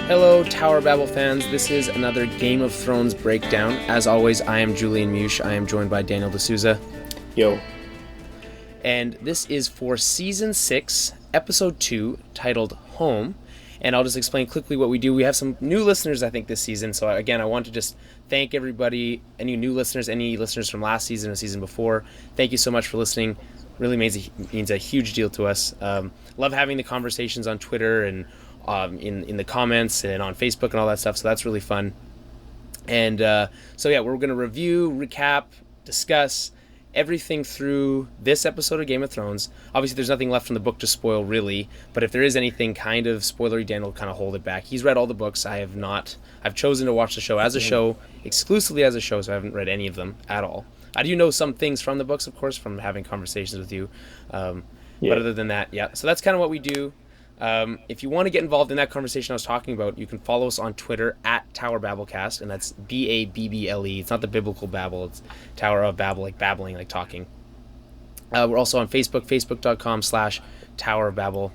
Hello, Tower Babble fans. This is another Game of Thrones breakdown. As always, I am Julian Mush. I am joined by Daniel D'Souza. Yo. And this is for Season 6, Episode 2, titled Home. And I'll just explain quickly what we do. We have some new listeners, I think, this season. So, again, I want to just thank everybody, any new listeners, any listeners from last season or season before. Thank you so much for listening. Really means a huge deal to us. Love having the conversations on Twitter and in the comments and on Facebook and all that stuff, so that's really fun. And so yeah, we're going to review, recap, discuss everything through this episode of Game of Thrones. Obviously, there's nothing left from the book to spoil, really, but if there is anything kind of spoilery, Dan will kind of hold it back. He's read all the books. I have not. I've chosen to watch the show as a show, exclusively as a show, so I haven't read any of them at all. I do know some things from the books, of course, from having conversations with you. But other than that, yeah. So that's kind of what we do. If you want to get involved in that conversation I was talking about, you can follow us on Twitter at Tower Babblecast, and that's Babble. It's not the biblical Babel, it's Tower of Babel, like babbling, like talking. We're also on Facebook, facebook.com/Tower of Babel.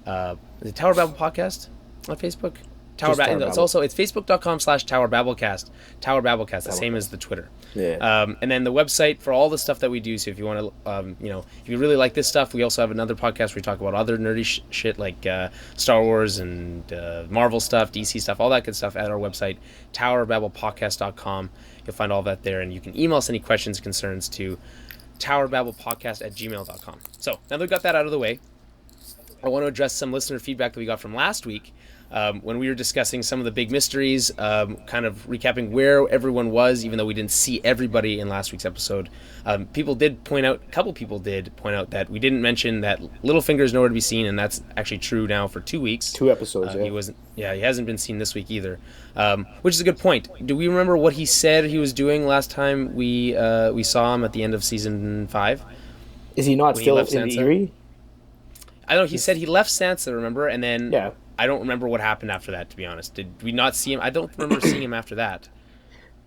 Is it Tower Babble Podcast on Facebook? Tower Babble. It's facebook.com/Tower Babblecast. Tower Babblecast, the same as the Twitter. Yeah. And then the website for all the stuff that we do. So if you want to, if you really like this stuff, we also have another podcast where we talk about other nerdy shit like Star Wars and Marvel stuff, DC stuff, all that good stuff at our website, towerbabblepodcast.com. You'll find all that there, and you can email us any questions, concerns to towerbabblepodcast@gmail.com. So now that we've got that out of the way, I want to address some listener feedback that we got from last week. When we were discussing some of the big mysteries, kind of recapping where everyone was, even though we didn't see everybody in last week's episode. A couple people did point out that we didn't mention that Littlefinger's nowhere to be seen, and that's actually true now for 2 weeks. 2 episodes, He hasn't been seen this week either, which is a good point. Do we remember what he said he was doing last time we saw him at the end of seaon 5? Is he not still in the Eyrie? I know he said he left Sansa, remember, and then... Yeah. I don't remember what happened after that, to be honest. Did we not see him? I don't remember seeing him after that.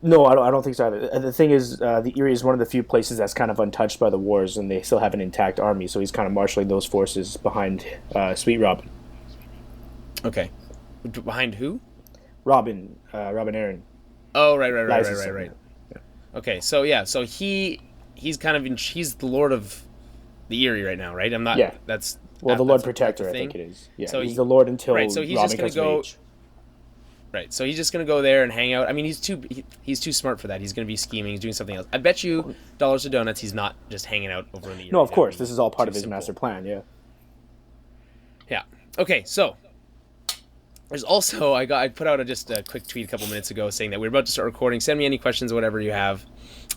No, I don't think so either. The thing is, the Eyrie is one of the few places that's kind of untouched by the wars, and they still have an intact army, so he's kind of marshalling those forces behind Sweet Robin. Okay. Behind who? Robin Arryn. Oh, right. Yeah. Okay, so yeah, so he's kind of he's the Lord of the Eyrie right now, right? Yeah. The Lord Protector, I think it is. Yeah, so he's the Lord until Robin comes of age. Right, so he's just going to go there and hang out. I mean, he's too smart for that. He's going to be scheming. He's doing something else. I bet you dollars to donuts he's not just hanging out over in the Eyrie. No, of course. This is all part of his master plan, yeah. Yeah. Okay, so there's also, I put out just a quick tweet a couple minutes ago saying that we're about to start recording. Send me any questions, whatever you have.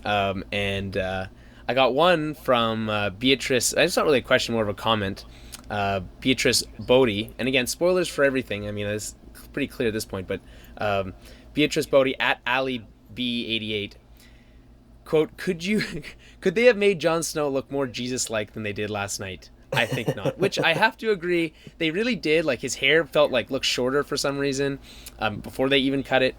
I got one from Beatrice. It's not really a question, more of a comment. Beatrice Bodie, and again, spoilers for everything. I mean, it's pretty clear at this point, but Beatrice Bodie at AliB88, quote, could they have made Jon Snow look more Jesus-like than they did last night? I think not. Which I have to agree, they really did. Like, his hair looked shorter for some reason before they even cut it.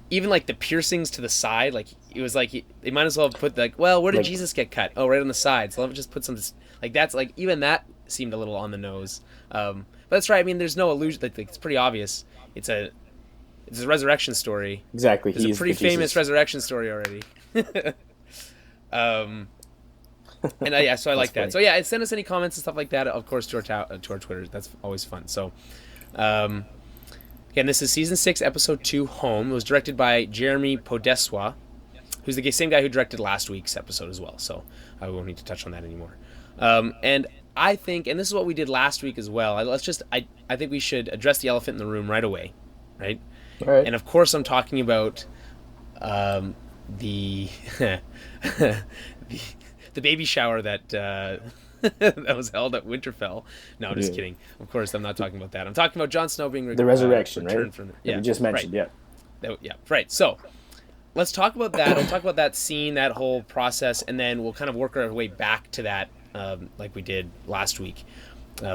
Even like the piercings to the side, like it was like they might as well have put where did Jesus get cut? Oh, right on the side. So let me just put some that's like even that seemed a little on the nose. But that's right. I mean, there's no illusion. It's pretty obvious. It's a resurrection story. Exactly. It's a pretty famous resurrection story already. So I like that. So yeah, send us any comments and stuff like that. Of course, to our Twitter. That's always fun. So. Again, this is Season 6, Episode 2, Home. It was directed by Jeremy Podeswa, who's the same guy who directed last week's episode as well, so I won't need to touch on that anymore. And I think, and this is what we did last week as well, I think we should address the elephant in the room right away, right? All right. And of course I'm talking about the baby shower that... that was held at Winterfell. No, I'm just kidding. Of course, I'm not talking about that. I'm talking about Jon Snow being the resurrection, right? Yeah, we just mentioned, right. Yeah, right. So let's talk about that. I'll talk about that scene, that whole process, and then we'll kind of work our way back to that, like we did last week,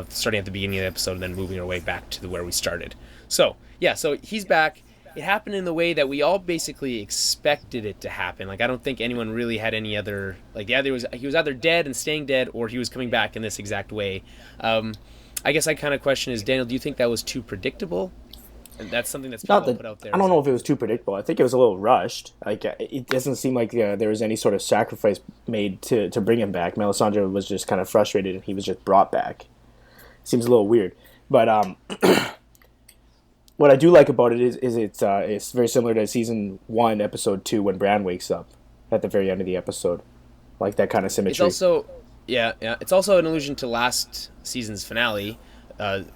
starting at the beginning of the episode and then moving our way back to where we started. So yeah, so he's back. It happened in the way that we all basically expected it to happen. Like, I don't think anyone really had any other... Like, he was either dead and staying dead, or he was coming back in this exact way. I guess I kind of question is, Daniel, do you think that was too predictable? And that's something that's Not people that put out there. I don't know if it was too predictable. I think it was a little rushed. Like it doesn't seem like there was any sort of sacrifice made to bring him back. Melisandre was just kind of frustrated, and he was just brought back. Seems a little weird, but what I do like about it is it's very similar to season 1, episode 2, when Bran wakes up at the very end of the episode, like that kind of symmetry. It's also it's also an allusion to last season's finale.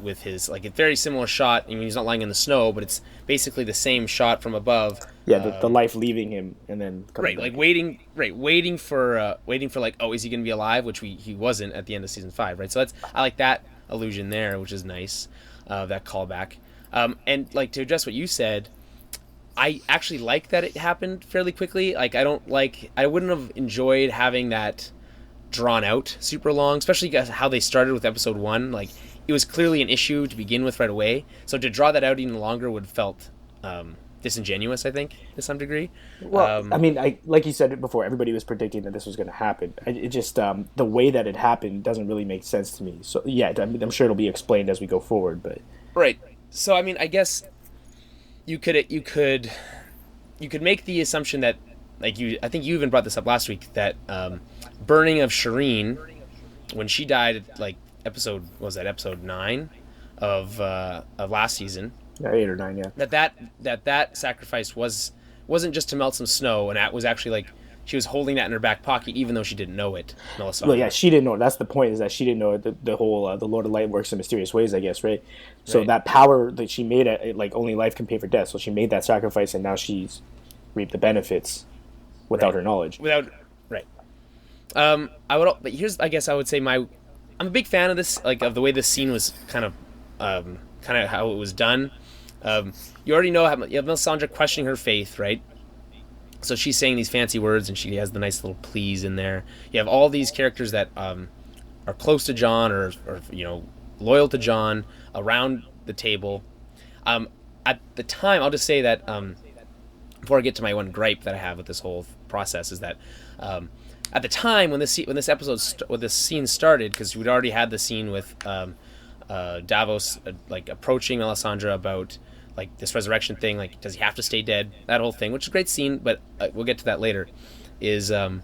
With his like a very similar shot. I mean, he's not lying in the snow, but it's basically the same shot from above. Yeah, the life leaving him and then coming back. Like waiting for like, oh, is he going to be alive? Which he wasn't at the end of season 5, right? So I like that allusion there, which is nice. That callback. And like to address what you said, I actually like that it happened fairly quickly. Like I wouldn't have enjoyed having that drawn out super long, especially how they started with episode 1. Like, it was clearly an issue to begin with right away, so to draw that out even longer would have felt disingenuous, I think, to some degree. Well, I mean, like you said it before, everybody was predicting that this was going to happen. It just the way that it happened doesn't really make sense to me. So yeah, I mean, I'm sure it'll be explained as we go forward, but right. So I mean, I guess you could make the assumption that, like, I think you even brought this up last week, that burning of Shireen when she died, like, episode 9 of last season. Yeah, 8 or 9, yeah. That sacrifice wasn't just to melt some snow, and that was actually like she was holding that in her back pocket, even though she didn't know it. Melisandre. Well, yeah, she didn't know. That's the point, is that she didn't know the whole the Lord of Light works in mysterious ways, I guess, right? So that power that she made, like only life can pay for death. So she made that sacrifice, and now she's reaped the benefits without her knowledge. But here's, I guess I would say I'm a big fan of this, like, of the way this scene was kind of how it was done. You already know you have Melisandre questioning her faith, right? So she's saying these fancy words, and she has the nice little pleas in there. You have all these characters that are close to Jon, or loyal to Jon, around the table. At the time, I'll just say that before I get to my one gripe that I have with this whole process, is that at the time when this scene started, because we'd already had the scene with Davos like approaching Melisandre about like this resurrection thing, like, does he have to stay dead? That whole thing, which is a great scene, but we'll get to that later. Is I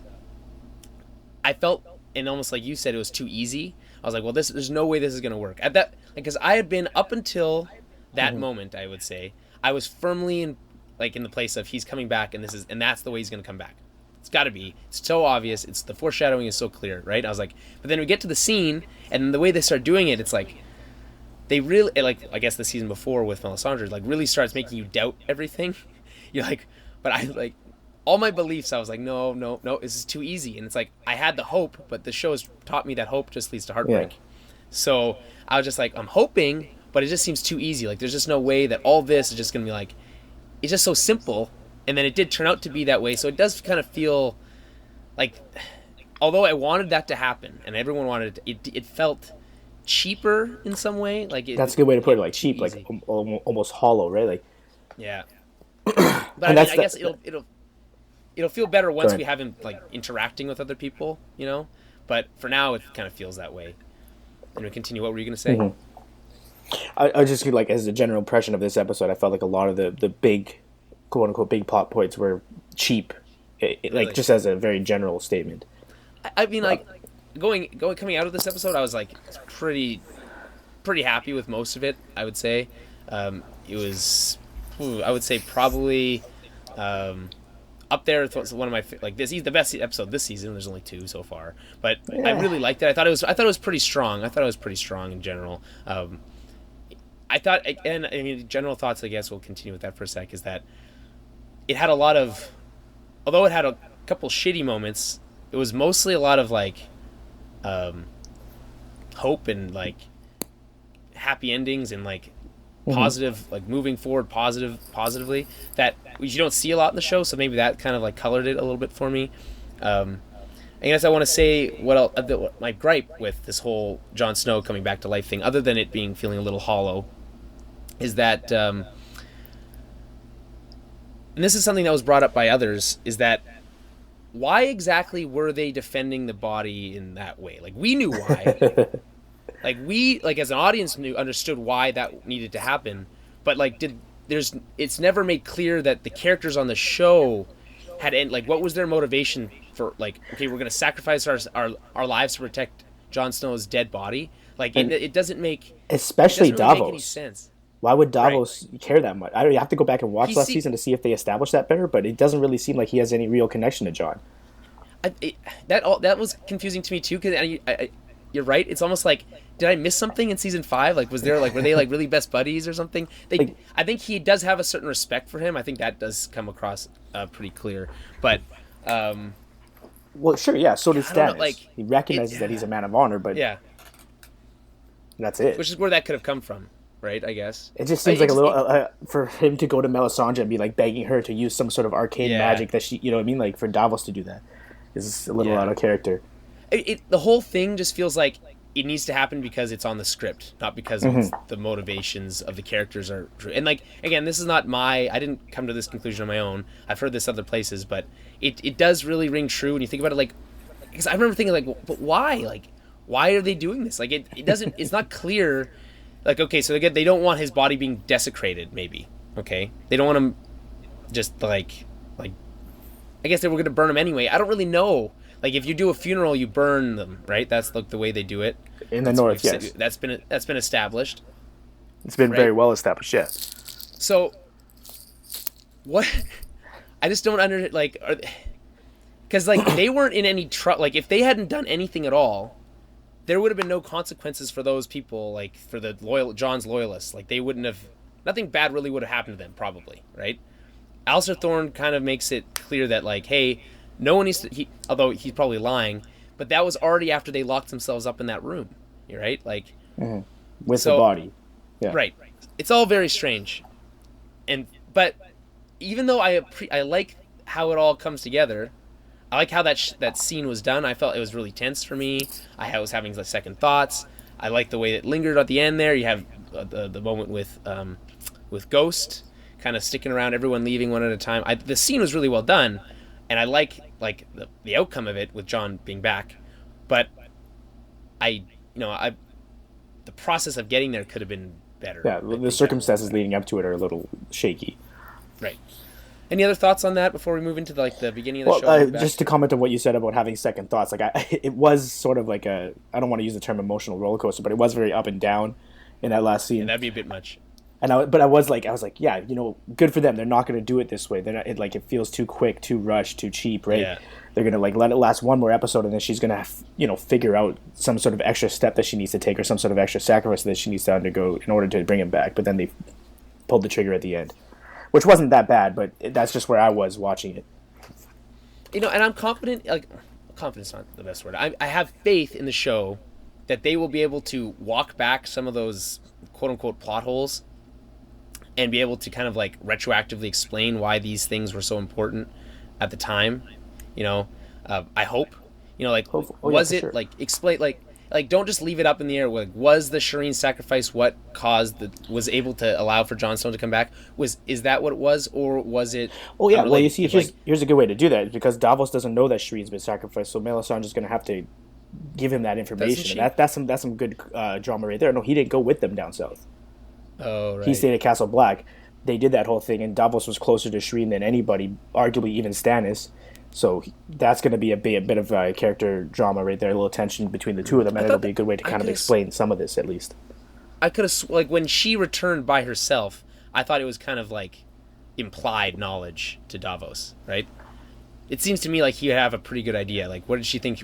felt, and almost like you said, it was too easy. I was like, well, there's no way this is gonna work. At that, because I had been, up until that moment, I would say, I was firmly in the place of, he's coming back, and that's the way he's gonna come back. It's got to be. It's so obvious. It's, the foreshadowing is so clear, right? I was like, but then we get to the scene, and the way they start doing it, it's like, they really, like, I guess the season before with Melisandre, like, really starts making you doubt everything. You're like, but I, like, all my beliefs, I was like, no, this is too easy. And it's like, I had the hope, but the show has taught me that hope just leads to heartbreak. Yeah. So I was just like, I'm hoping, but it just seems too easy. Like, there's just no way that all this is just going to be like, it's just so simple. And then it did turn out to be that way. So it does kind of feel like, although I wanted that to happen, and everyone wanted it, it felt cheaper in some way. Like, that's a good way to put it. Like, cheap, easy. Like almost hollow, right? Like, yeah. But I mean, I guess it'll feel better once we have him, like, interacting with other people, But for now, it kind of feels that way. Continue. What were you going to say? Mm-hmm. I just, like, as a general impression of this episode, I felt like a lot of the big, quote unquote, big plot points were cheap, like, just as a very general statement. I mean, like, coming out of this episode, I was like pretty happy with most of it. I would say it was, I would say probably up there with one of my, like, this. He's the best episode this season. There's only 2 so far, but yeah. I really liked it. I thought it was pretty strong. I thought it was pretty strong in general. I thought, and I mean, general thoughts, I guess we'll continue with that for a sec, is that it had a lot of, although it had a couple shitty moments, it was mostly a lot of, like, hope and, like, happy endings and, like, positive, like, moving forward positively, that you don't see a lot in the show, so maybe that kind of, like, colored it a little bit for me. I guess I want to say what my gripe with this whole Jon Snow coming back to life thing, other than it feeling a little hollow, is that, and this is something that was brought up by others, is that why exactly were they defending the body in that way? Like, we knew why. Like, we, like, as an audience understood why that needed to happen, but, like, it's never made clear that the characters on the show had like what was their motivation for like, okay, we're gonna sacrifice our lives to protect Jon Snow's dead body. Like it doesn't make especially it doesn't really Davos. make any sense. Why would Davos care that much? I don't. You have to go back and watch last season to see if they established that better. But it doesn't really seem like he has any real connection to Jon. That was confusing to me too, because you're right. It's almost like, did I miss something in season 5? Like, were they like really best buddies or something? I think he does have a certain respect for him. I think that does come across pretty clear. But well, sure, yeah. So does Stannis. Like, he recognizes that he's a man of honor, but yeah, that's it. Which is where that could have come from, right? I guess it just seems like a little for him to go to Melisandre and be like begging her to use some sort of arcane magic that she, you know what I mean? Like for Davos to do that is a little out of character. The whole thing just feels like it needs to happen because it's on the script, not because the motivations of the characters are true. And like, again, this is not I didn't come to this conclusion on my own. I've heard this other places, but it does really ring true when you think about it. Like, because I remember thinking like, well, but why? Like, why are they doing this? Like, it doesn't, it's not clear. Like, okay, so they don't want his body being desecrated, maybe. Okay? They don't want him just like, I guess they were going to burn him anyway. I don't really know. Like, if you do a funeral, you burn them, right? That's like the way they do it in the North. Yes, that's been established. It's been very well established. Yeah. So, what? I just don't like, because like they weren't in any trouble. Like, if they hadn't done anything at all, there would have been no consequences for those people. Like for the Jon's loyalists, like they wouldn't have. Nothing bad really would have happened to them, probably, right? Alistair Thorne kind of makes it clear that like, hey. No one needs to. Although he's probably lying, but that was already after they locked themselves up in that room, right? Like with the body, yeah. Right. It's all very strange, but even though I like how it all comes together, I like how that scene was done. I felt it was really tense for me. I was having like second thoughts. I like the way it lingered at the end there. You have the moment with Ghost kind of sticking around, everyone leaving one at a time. The scene was really well done. And I like the outcome of it with Jon being back, but the process of getting there could have been better. Yeah, the circumstances leading up to it are a little shaky. Right. Any other thoughts on that before we move into like the beginning of the show? Just to comment on what you said about having second thoughts, like it was sort of like I don't want to use the term emotional roller coaster, but it was very up and down in that last scene. Yeah, that'd be a bit much. And I was like, yeah, good for them. They're not going to do it this way. They're not. It feels too quick, too rushed, too cheap, right? Yeah. They're going to like let it last one more episode, and then she's going to figure out some sort of extra step that she needs to take, or some sort of extra sacrifice that she needs to undergo in order to bring him back. But then they pulled the trigger at the end, which wasn't that bad, but that's just where I was watching it. And I'm confident. Like, confidence not the best word. I have faith in the show that they will be able to walk back some of those quote unquote plot holes. And be able to kind of like retroactively explain why these things were so important at the time, I hope, was it sure. Like explain like don't just leave it up in the air. Like, was the Shireen sacrifice what was able to allow for Jon Snow to come back? Is that what it was, or was it? Oh yeah, well you see, here's a good way to do that because Davos doesn't know that Shireen's been sacrificed, so Melisandre's going to have to give him that information. And that's some good drama right there. No, he didn't go with them down south. Oh, right. He stayed at Castle Black. They did that whole thing, and Davos was closer to Shireen than anybody, arguably even Stannis. So that's going to be a bit of a character drama right there, a little tension between the two of them, and it'll be a good way to kind of explain some of this at least. I could have, like, when she returned by herself, I thought it was kind of like implied knowledge to Davos, right? It seems to me like he would have a pretty good idea. Like, where did she think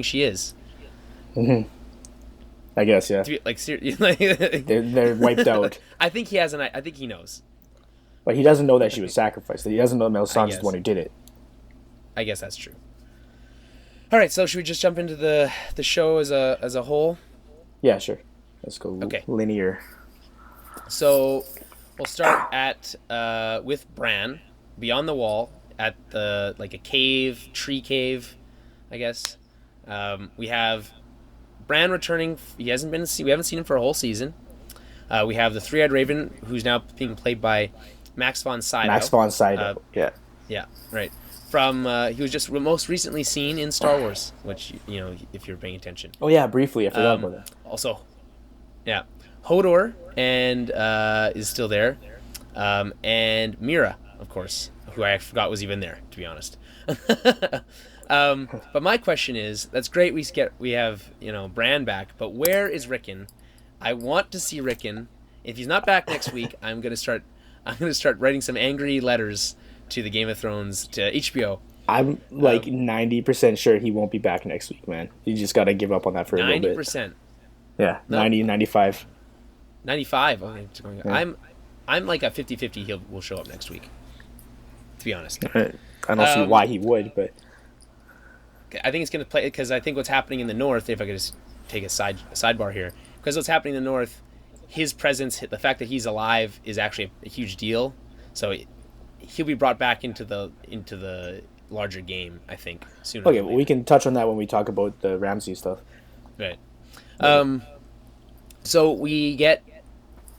she is? Mm-hmm. I guess, yeah. Like, they're wiped out. I think he has I think he knows. But he doesn't know that she was sacrificed. He doesn't know Melisandre's the one who did it. I guess that's true. All right, so should we just jump into the show as a whole? Yeah, sure. Let's go linear. So we'll start with Bran beyond the wall at a tree cave, I guess. We have Bran returning. We haven't seen him for a whole season. We have the three-eyed raven, who's now being played by Max von Sydow. Max von Sydow, yeah. Yeah, right. From he was just most recently seen in Star Wars, which if you're paying attention. Oh yeah, briefly. I forgot about that. Also, yeah, Hodor and is still there. and Mira, of course, who I forgot was even there, to be honest. But my question is, that's great. We have Bran back, but where is Rickon? I want to see Rickon. If he's not back next week, I'm gonna start writing some angry letters to the Game of Thrones to HBO. I'm like 90% sure he won't be back next week, man. You just got to give up on that for a little bit. 90%. Yeah, no. 90, 95. 95. Okay. Yeah. I'm like a 50-50 will show up next week, to be honest. I don't see why he would, but I think it's going to play because I think what's happening in the north, if I could just take a sidebar here, because what's happening in the north, his presence, the fact that he's alive is actually a huge deal. So he'll be brought back into the larger game, I think, sooner. Okay, well, we can touch on that when we talk about the Ramsay stuff. Right. So it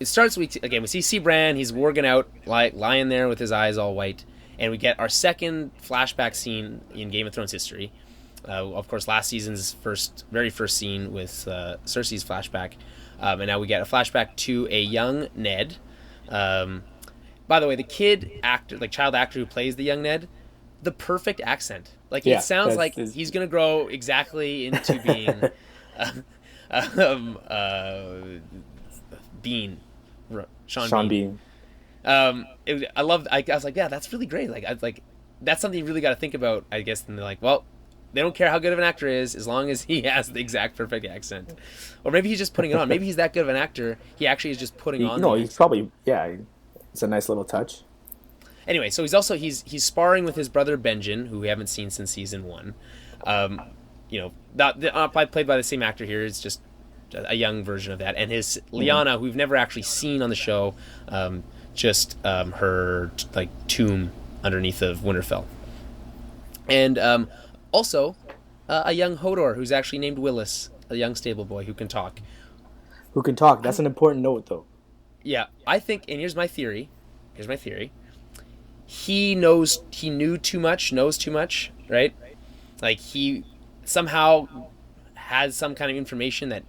starts, we see Bran, he's warging out, lying there with his eyes all white, and we get our second flashback scene in Game of Thrones history. Of course, last season's very first scene with Cersei's flashback, and now we get a flashback to a young Ned. By the way, the child actor who plays the young Ned, the perfect accent. It sounds like he's gonna grow exactly into being Bean, Sean Bean. I was like, yeah, that's really great. That's something you really got to think about, I guess. And they're like, well, they don't care how good of an actor is as long as he has the exact perfect accent. Or maybe he's just putting it on. Maybe he's that good of an actor. He actually is just putting on. No, he's probably It's a nice little touch. Anyway, so he's sparring with his brother Benjen, who we haven't seen since season 1. Not played by the same actor here. It's just a young version of that, and his Lyanna, who we've never actually seen on the show, her tomb underneath of Winterfell, and also a young Hodor who's actually named Willis, a young stable boy who can talk. That's an important note, though. Yeah, I think, and here's my theory. He knows too much, right? Like he somehow has some kind of information that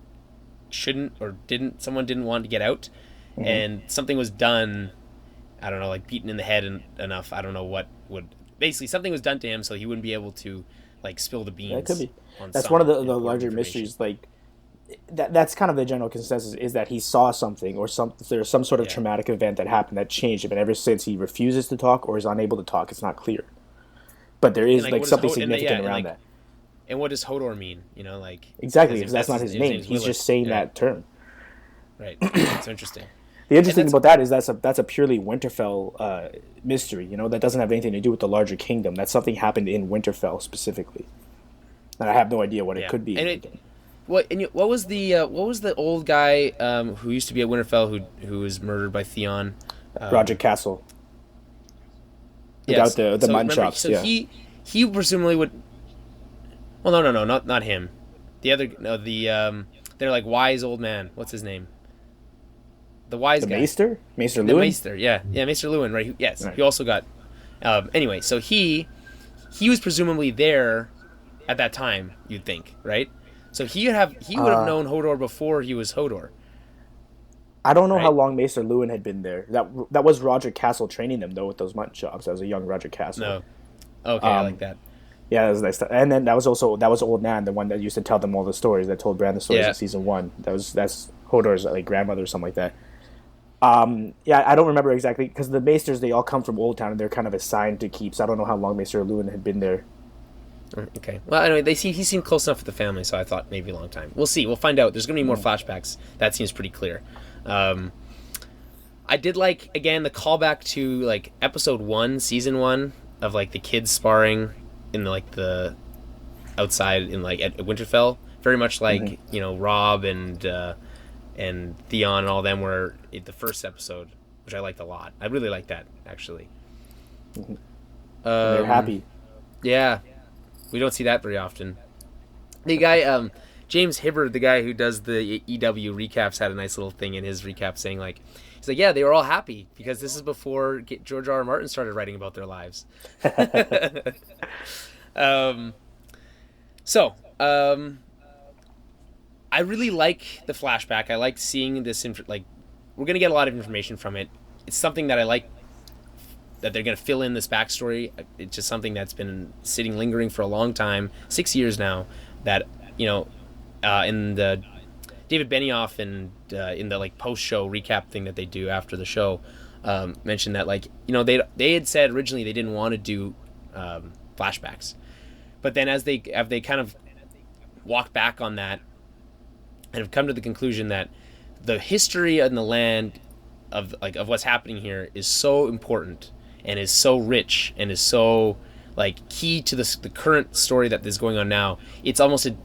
someone didn't want to get out, and something was done, I don't know, beaten in the head enough, I don't know what basically something was done to him so he wouldn't be able to spill the beans. That could be. That's one of the larger mysteries, that's kind of the general consensus, is that he saw something or there's some sort of traumatic event that happened that changed him, and ever since he refuses to talk or is unable to talk, it's not clear. But there is something significant around that. And what does Hodor mean? Exactly, because that's not his name. He's just saying that term. Right. It's interesting. The interesting thing about that is that's a purely Winterfell mystery. That doesn't have anything to do with the larger kingdom. That something happened in Winterfell specifically, and I have no idea what it could be. And what was the old guy who used to be at Winterfell who was murdered by Theon? Roger Castle. Without the mutton chops. So he presumably would. Well, no, not him. The other, they're wise old man. What's his name? The wise guy. Maester? Maester Luwin? The Maester, yeah, Maester Luwin, right? Yes, right. He also got. Anyway, so he was presumably there at that time. You'd think, right? So he would have known Hodor before he was Hodor. I don't know how long Maester Luwin had been there. That was Roger Castle training them though with those mutton chops. That was a young Roger Castle. No. Okay, I like that. Yeah, that was nice. And then that was Old Nan, the one that used to tell them all the stories, that told Bran the stories in season 1. That's Hodor's grandmother or something like that. I don't remember exactly, because the Maesters, they all come from Old Town and they're kind of assigned to keep. So I don't know how long Maester Luwin had been there. Okay. Well, anyway, he seemed close enough with the family, so I thought maybe a long time. We'll see. We'll find out. There's going to be more flashbacks. That seems pretty clear. I did again, the callback to episode 1, season 1 of the kids sparring in the outside in at Winterfell, very much Robb and Theon and all them were in the first episode, which I liked a lot. I really liked that, actually. They're happy. Yeah, we don't see that very often. The guy James Hibbard, the guy who does the EW recaps, had a nice little thing in his recap saying he's yeah, they were all happy because this is before George R.R. Martin started writing about their lives. I really like the flashback. I like seeing this. We're gonna get a lot of information from it. it's something that I like that they're going to fill in this backstory. It's just something that's been sitting, lingering for a long time, 6 years now. That in the David Benioff and in the like post-show recap thing that they do after the show, mentioned that they had said originally they didn't want to do flashbacks, but then as they kind of walked back on that and have come to the conclusion that the history and the land of what's happening here is so important and is so rich and is so key to the current story that is going on now. It's almost it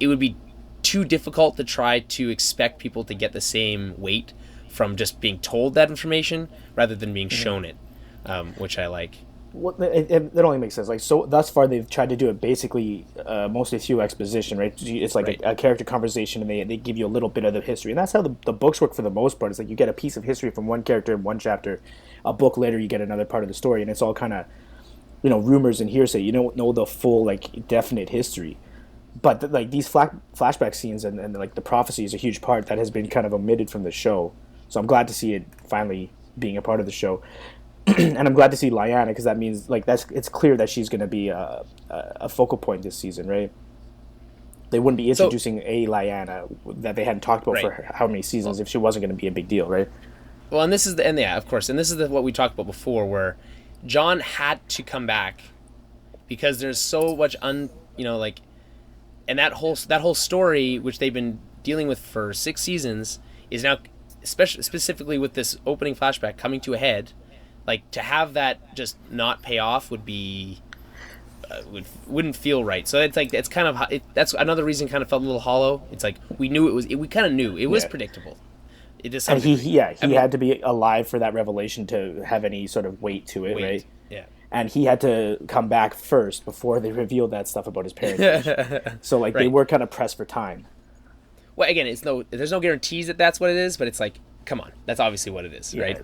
would be too difficult to try to expect people to get the same weight from just being told that information rather than being shown it, which I like. Well, it only makes sense. So thus far they've tried to do it basically mostly through exposition, right? It's like a character conversation, and they give you a little bit of the history, and that's how the books work for the most part. It's like you get a piece of history from one character in one chapter, a book later you get another part of the story, and it's all kind of rumors and hearsay. You don't know the full definite history. But these flashback scenes and the prophecy is a huge part that has been kind of omitted from the show. So I'm glad to see it finally being a part of the show. And I'm glad to see Lyanna, because that means it's clear that she's going to be a focal point this season, right? They wouldn't be introducing a Lyanna that they hadn't talked about for how many seasons if she wasn't going to be a big deal, right? Well, and this is of course, and this is what we talked about before, where Jon had to come back because there's so much and that whole story, which they've been dealing with for 6 seasons, is now, specifically with this opening flashback coming to a head. To have that just not pay off would be wouldn't feel right. So it's kind of that's another reason kind of felt a little hollow. It's like we knew we kind of knew it was predictable. It just and he had to be alive for that revelation to have any sort of weight to it, right? Yeah. And he had to come back first before they revealed that stuff about his parentage. So they were kind of pressed for time. Well, again, there's no guarantees that that's what it is, but it's like, come on, that's obviously what it is, right?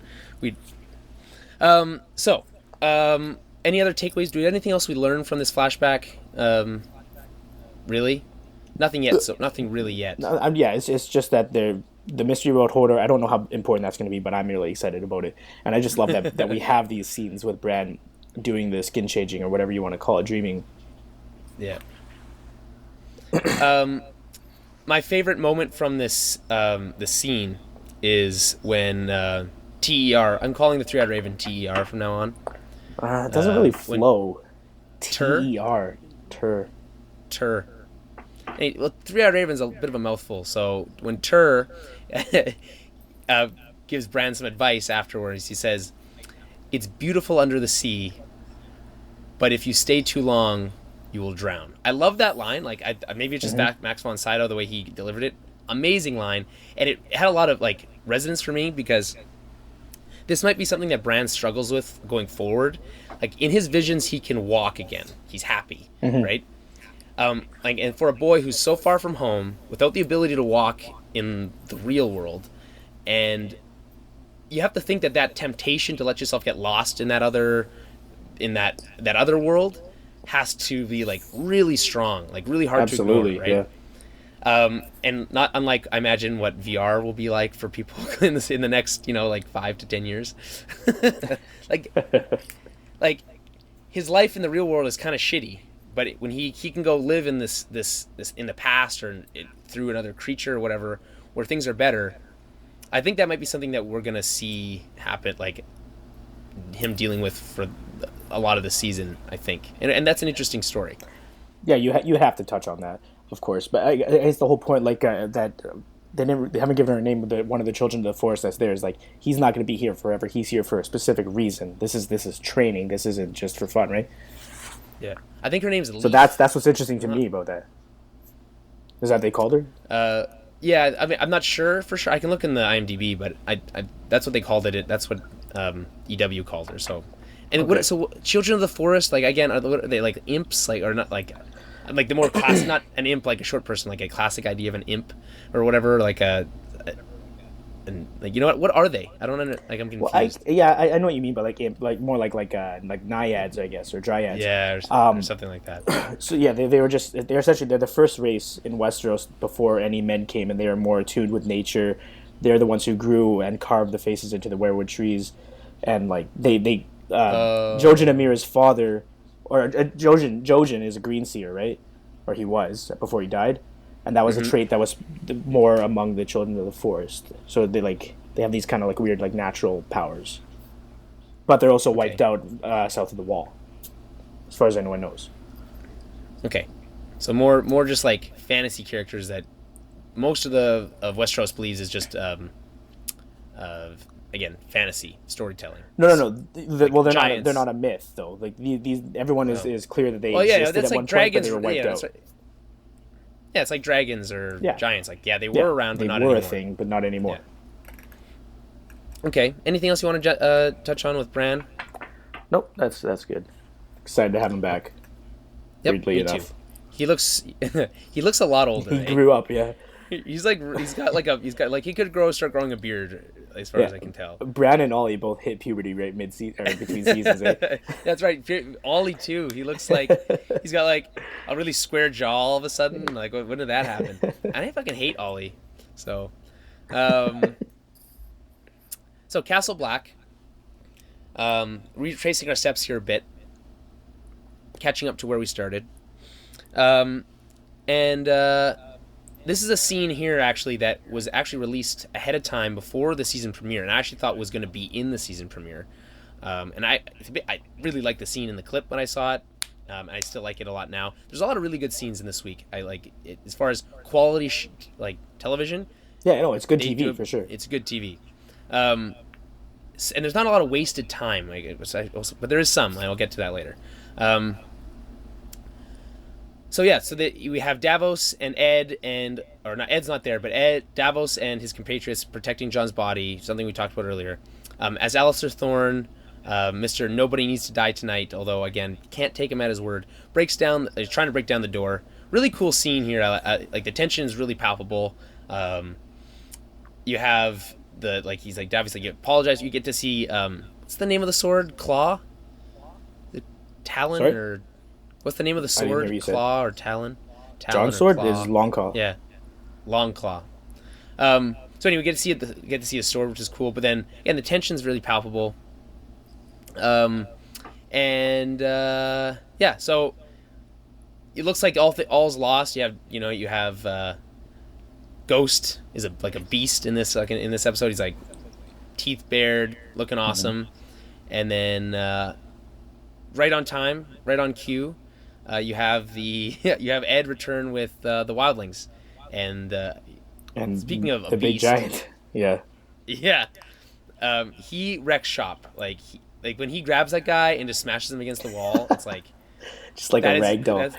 Any other takeaways? Do we have anything else we learned from this flashback? Really? Nothing yet. So nothing really yet. It's just that the mystery road holder. I don't know how important that's going to be, but I'm really excited about it, and I just love that we have these scenes with Bran doing the skin changing or whatever you want to call it, dreaming. Yeah. My favorite moment from this the scene is when TER. I'm calling the Three-Eyed Raven TER from now on. It doesn't really flow. TER. Ter. Hey, well, Three-Eyed Raven's a bit of a mouthful, so when Ter gives Bran some advice afterwards, he says, "It's beautiful under the sea, but if you stay too long, you will drown." I love that line. Maybe it's just Max von Sydow, the way he delivered it. Amazing line, and it had a lot of resonance for me, because this might be something that Bran struggles with going forward. In his visions, he can walk again. He's happy, right? And for a boy who's so far from home, without the ability to walk in the real world, and you have to think that temptation to let yourself get lost in that other world has to be really strong, really hard to ignore, right? Yeah. And not unlike, I imagine, what VR will be like for people in the next 5 to 10 years. His life in the real world is kind of shitty, but when he can go live in this in the past or through another creature or whatever, where things are better, I think that might be something that we're gonna see happen, him dealing with for a lot of the season, I think, and that's an interesting story. Yeah, you have to touch on that, of course, but it's the whole point, that they haven't given her a name. But one of the children of the forest that's there is he's not going to be here forever. He's here for a specific reason. This is training. This isn't just for fun, right? Yeah, I think her name's Leaf. So that's what's interesting to me about that. Is that they called her? Yeah, I mean, I'm not sure for sure. I can look in the IMDb, but I that's what they called it. That's what EW called her. So, and okay. So children of the forest, again, are they imps, or not the more classic, not an imp like a short person, a classic idea of an imp or whatever, and you know what are they? I don't I'm confused. Well, I know what you mean, but imp, more like naiads, I guess, or dryads. Yeah, or something like that. So yeah, they're essentially the first race in Westeros before any men came, and they were more attuned with nature. they're the ones who grew and carved the faces into the weirwood trees, and like Jojen Amira's father, or Jojen is a green seer, right? Or he was before he died, and that was a trait that was more among the children of the forest. So they have these kind of like weird like natural powers, but they're also wiped out south of the wall, as far as anyone knows. Okay, so more just like fantasy characters that most of Westeros believes is just again fantasy storytelling. No. They're not a myth though. Like these, everyone is clear that they existed that's at like one dragons, point, but they were wiped out. Right. Yeah, it's like dragons or giants. Like they were around, but not anymore. They were a thing, but not anymore. Yeah. Okay. Anything else you want to touch on with Bran? Nope. That's good. Excited to have him back. Yep, weirdly me enough. Too. He looks a lot older. He grew up, yeah. He's got like he could start growing a beard, as far as I can tell. Bran and Ollie both hit puberty right mid-season, or between seasons. Eh? That's right. Ollie too. He looks like he's got like a really square jaw all of a sudden. Like when did that happen? I fucking hate Ollie. So, so Castle Black. Retracing our steps here a bit, catching up to where we started, and this is a scene here actually that was actually released ahead of time before the season premiere, and I actually thought was going to be in the season premiere. And I really liked the scene in the clip when I saw it. And I still like it a lot now. There's a lot of really good scenes in this week. I like it as far as quality like television. Yeah, no, it's good TV for sure. It's good TV. And there's not a lot of wasted time, but there is some. I'll get to that later. So we have Davos and Ed, or not Ed's not there, but Davos and his compatriots protecting Jon's body, something we talked about earlier. As Alistair Thorne, Mr. Nobody Needs to Die Tonight, although again can't take him at his word, he's trying to break down the door. Really cool scene here. Like the tension is really palpable. You have he's like Davos, like, you apologize. You get to see what's the name of the sword? Claw, the Talon. Sorry? Or what's the name of the sword? Claw or Talon? Jon's sword is Long Claw. Yeah, Long Claw. So anyway, we get to see a sword, which is cool. But then again, the tension's really palpable. So it looks like all's lost. You have Ghost is like a beast in this episode. He's like teeth bared, looking awesome, and then right on time, right on cue. You have Ed return with the wildlings, and speaking of the big giant, yeah, he wrecks shop. Like when he grabs that guy and just smashes him against the wall, it's like just like a rag doll.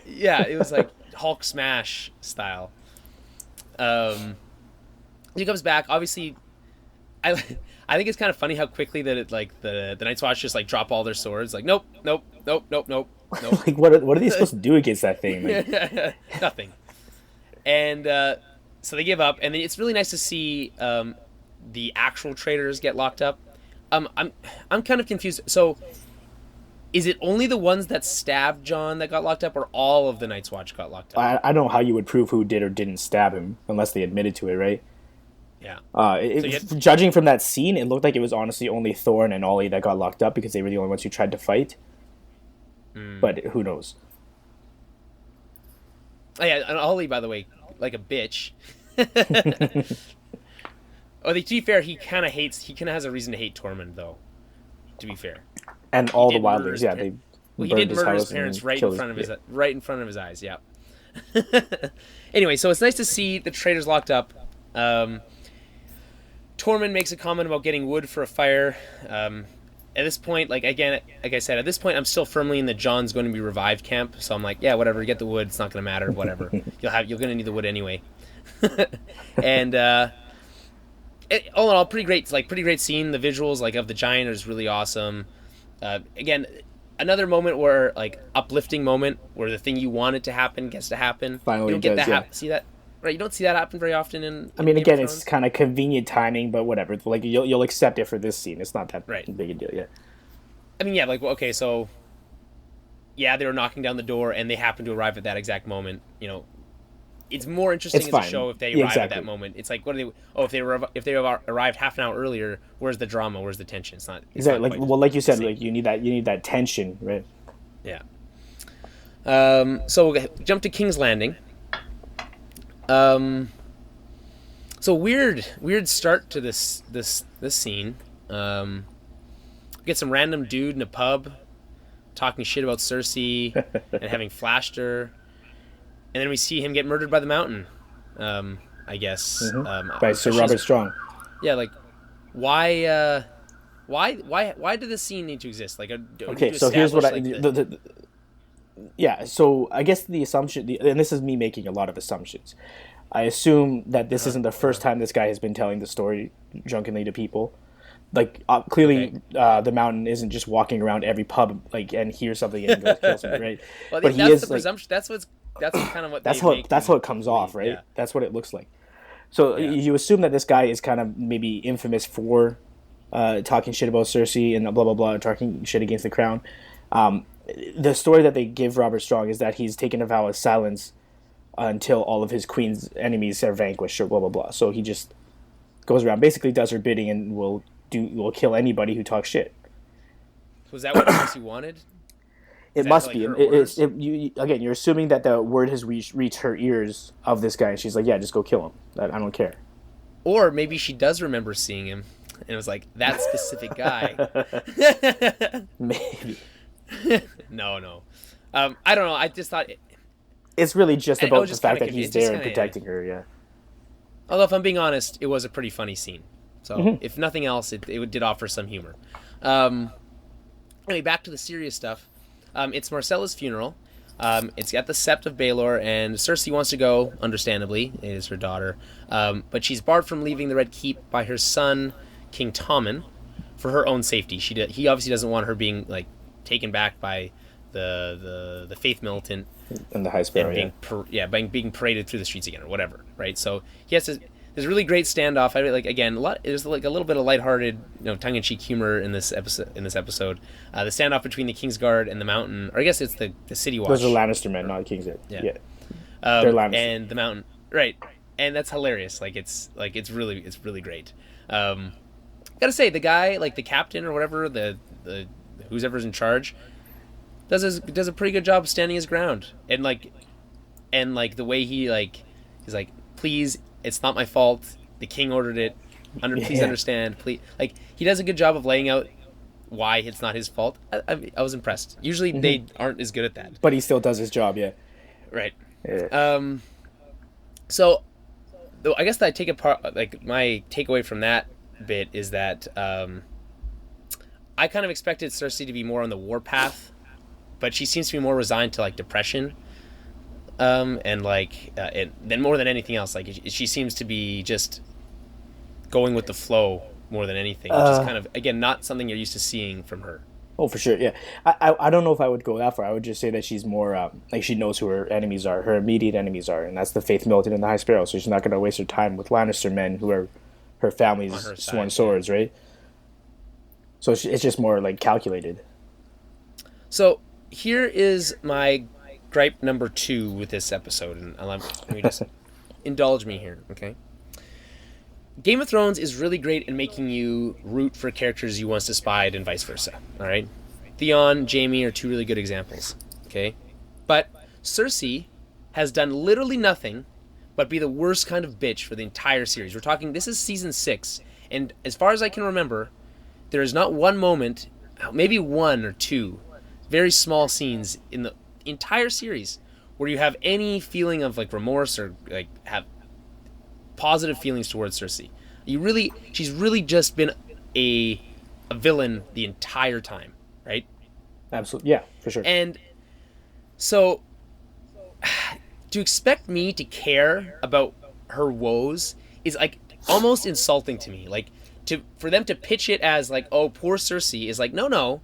Yeah, it was like Hulk smash style. He comes back. Obviously, I think it's kind of funny how quickly that the Night's Watch just like drop all their swords. Like nope. Like what are they supposed to do against that thing? Like? Nothing. And so they give up, and then it's really nice to see the actual traitors get locked up. I'm kind of confused. So, is it only the ones that stabbed Jon that got locked up, or all of the Night's Watch got locked up? I don't know how you would prove who did or didn't stab him unless they admitted to it, right? Yeah. Judging from that scene, it looked like it was honestly only Thorne and Ollie that got locked up because they were the only ones who tried to fight. But who knows? Oh, yeah, and Ollie, by the way, like a bitch. To be fair, he kind of has a reason to hate Tormund, though. To be fair, and all the wildlings, he did murder his parents right in front of his eyes. Yeah. Anyway, so it's nice to see the traitors locked up. Tormund makes a comment about getting wood for a fire. At this point, like I said, at this point, I'm still firmly in the Jon's going to be revived camp. So I'm like, yeah, whatever, get the wood. It's not going to matter. Whatever, you're going to need the wood anyway. And all in all, pretty great scene. The visuals of the giant is really awesome. Again, another moment where uplifting moment where the thing you wanted to happen gets to happen. Finally, you don't get that. See that? Right, you don't see that happen very often in again, it's kind of convenient timing, but whatever. Like you'll accept it for this scene. It's not that big a deal yet. I mean, yeah, okay, so they were knocking down the door, and they happened to arrive at that exact moment. it's more interesting It's as fine. a show if they Yeah, arrive at exactly. that moment. It's like, what are they? Oh, if they arrived half an hour earlier, where's the drama? Where's the tension? It's not. It's Exactly. not Like quite well, like you the said, same. like you need that tension, right? Yeah. So we'll jump to King's Landing. So weird start to this scene. We get some random dude in a pub talking shit about Cersei and having flashed her, and then we see him get murdered by the Mountain. I guess. By Sir Robert Strong. Yeah, like why did this scene need to exist? Like, Okay, so here's what like, yeah. So I guess the assumption, and this is me making a lot of assumptions. I assume that this isn't the first time this guy has been telling the story drunkenly to people. Like clearly, the Mountain isn't just walking around every pub like and hear something and go kill something, right? Well, but that's he is the presumption. That's kind of what that's they how it comes off, right? Yeah. That's what it looks like. So you assume that this guy is kind of maybe infamous for talking shit about Cersei and blah blah blah, talking shit against the crown. The story that they give Robert Strong is that he's taken a vow of silence until all of his queen's enemies are vanquished or blah blah blah. So he just goes around, basically does her bidding, and will kill anybody who talks shit. Was that what Cersei wanted? It that, must like, be. her orders? Again, you're assuming that the word has reached her ears of this guy, and she's like, "Yeah, just go kill him. I don't care." Or maybe she does remember seeing him, and it was like that specific guy. Maybe. No. I don't know. I just thought. It's really just about just the fact kinda that he's confused. Just there and kinda, protecting her. Yeah. Although, if I'm being honest, it was a pretty funny scene. So, Mm-hmm. if nothing else, it did offer some humor. Anyway, back to the serious stuff. It's Marcella's funeral. It's at the Sept of Baelor, and Cersei wants to go, understandably. It is her daughter. But she's barred from leaving the Red Keep by her son, King Tommen, for her own safety. He obviously doesn't want her being like taken back by the Faith Militant And the High Sparrow. and being paraded through the streets again or whatever, right? So he has this. There's a really great standoff. I like again a lot. There's like a little bit of lighthearted, tongue-in-cheek humor in this episode. The standoff between the Kingsguard and the Mountain, or I guess it's the City Watch. Those are Lannister men, not King's Head. Yeah. They're Lannister. And the Mountain, right? And that's hilarious. It's really great. Gotta say, the guy, like the captain or whatever, the who's ever's in charge, does a pretty good job of standing his ground, and the way he's like, please, it's not my fault. The king ordered it. Please understand. Please, he does a good job of laying out why it's not his fault. I was impressed. Usually they aren't as good at that. But he still does his job. Yeah. Right. Yeah. So, though, I guess that I take apart. Like my takeaway from that bit is that I kind of expected Cersei to be more on the warpath, but she seems to be more resigned to depression. And then more than anything else, she seems to be just going with the flow more than anything, which is kind of, again, not something you're used to seeing from her. Oh, for sure, yeah. I don't know if I would go that far. I would just say that she's more, she knows who her enemies are, her immediate enemies are, and that's the Faith Militant and the High Sparrow, so she's not going to waste her time with Lannister men who are her family's On her side, sworn swords, right? So it's just more, calculated. So here is my gripe number 2 with this episode, and let me just indulge me here, okay? Game of Thrones is really great in making you root for characters you once despised and vice versa, all right? Theon, Jaime are 2 really good examples, okay? But Cersei has done literally nothing but be the worst kind of bitch for the entire series. We're talking, this is season 6, and as far as I can remember, there is not one moment, maybe 1 or 2, very small scenes in the entire series where you have any feeling of remorse or have positive feelings towards Cersei. She's really just been a villain the entire time, right? Absolutely, yeah, for sure. And so to expect me to care about her woes is almost insulting to me. For them to pitch it as oh, poor Cersei is no.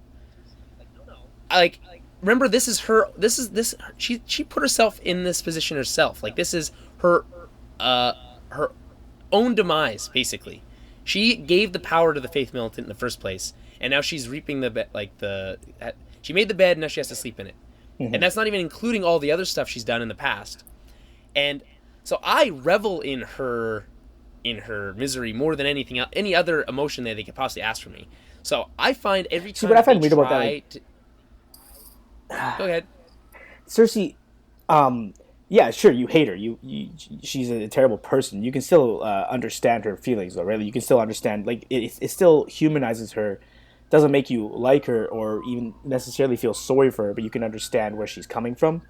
Remember, this is her. She put herself in this position herself. This is her own demise, basically. She gave the power to the Faith Militant in the first place, and now she's reaping she made the bed, and now she has to sleep in it. Mm-hmm. And that's not even including all the other stuff she's done in the past. And So I revel in her misery more than anything else, any other emotion that they could possibly ask from me. So I find every See, time what I they find weird about that, try like, to go ahead. Cersei, yeah, sure, you hate her. She's a terrible person. You can still understand her feelings, though, right? You can still understand, like, it still humanizes her. Doesn't make you like her or even necessarily feel sorry for her, but you can understand where she's coming from.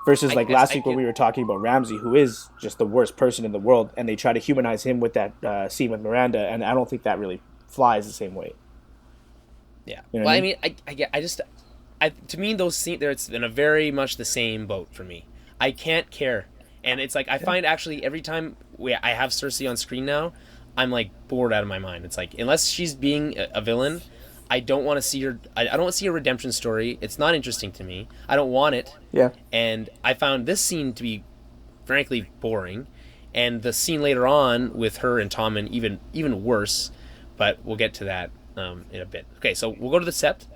Versus, I like, guess last I week when can. we were talking about Ramsay, who is just the worst person in the world, and they try to humanize him with that scene with Miranda, and I don't think that really flies the same way. Yeah. You know what Well, I I mean? mean, I just, to me, those scenes there, it's in a very much the same boat for me. I can't care, and it's like I Yeah. find actually every time I have Cersei on screen now, I'm like bored out of my mind. It's like unless she's being a villain, I don't want to see her. I don't want to see a redemption story. It's not interesting to me. I don't want it, Yeah. and I found this scene to be frankly boring, and the scene later on with her and Tommen even worse. But we'll get to that in a bit. Okay, so we'll go to the Sept.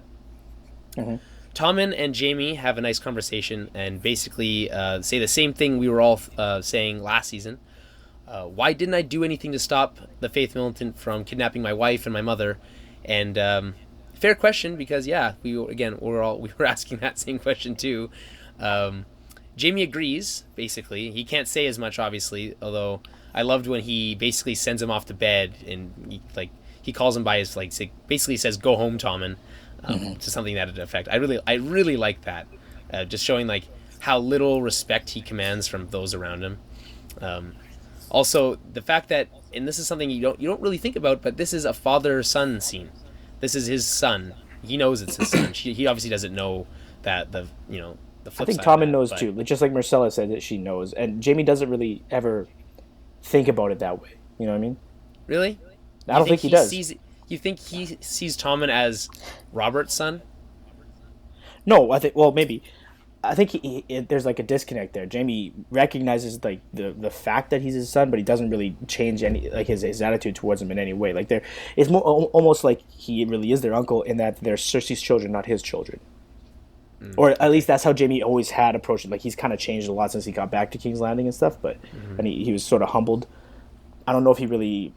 Mm-hmm. Tommen and Jaime have a nice conversation and basically say the same thing we were all saying last season. Why didn't I do anything to stop the Faith Militant from kidnapping my wife and my mother? And fair question, because yeah, we were asking that same question too. Jaime agrees. Basically, he can't say as much, obviously. Although I loved when he basically sends him off to bed and he calls him by his basically says "Go home, Tommen," to something that effect. I really like that. Just showing like how little respect he commands from those around him. Also, the fact that, and this is something you don't really think about, but this is a father-son scene. This is his son. He knows it's his son. He obviously doesn't know that the I flip think side of Tommen that, knows but too. Like, just like Marcella said that she knows, and Jamie doesn't really ever think about it that way. You know what I mean? really, I don't think he does. You think he sees Tommen as Robert's son? No, I think. Well, maybe. I think there's like a disconnect there. Jamie recognizes like the fact that he's his son, but he doesn't really change any like his attitude towards him in any way. Like it's more almost like he really is their uncle in that they're Cersei's children, not his children. Or at least that's how Jamie always had approached it. Like he's kind of changed a lot since he got back to King's Landing and stuff. But and he was sort of humbled. I don't know if he really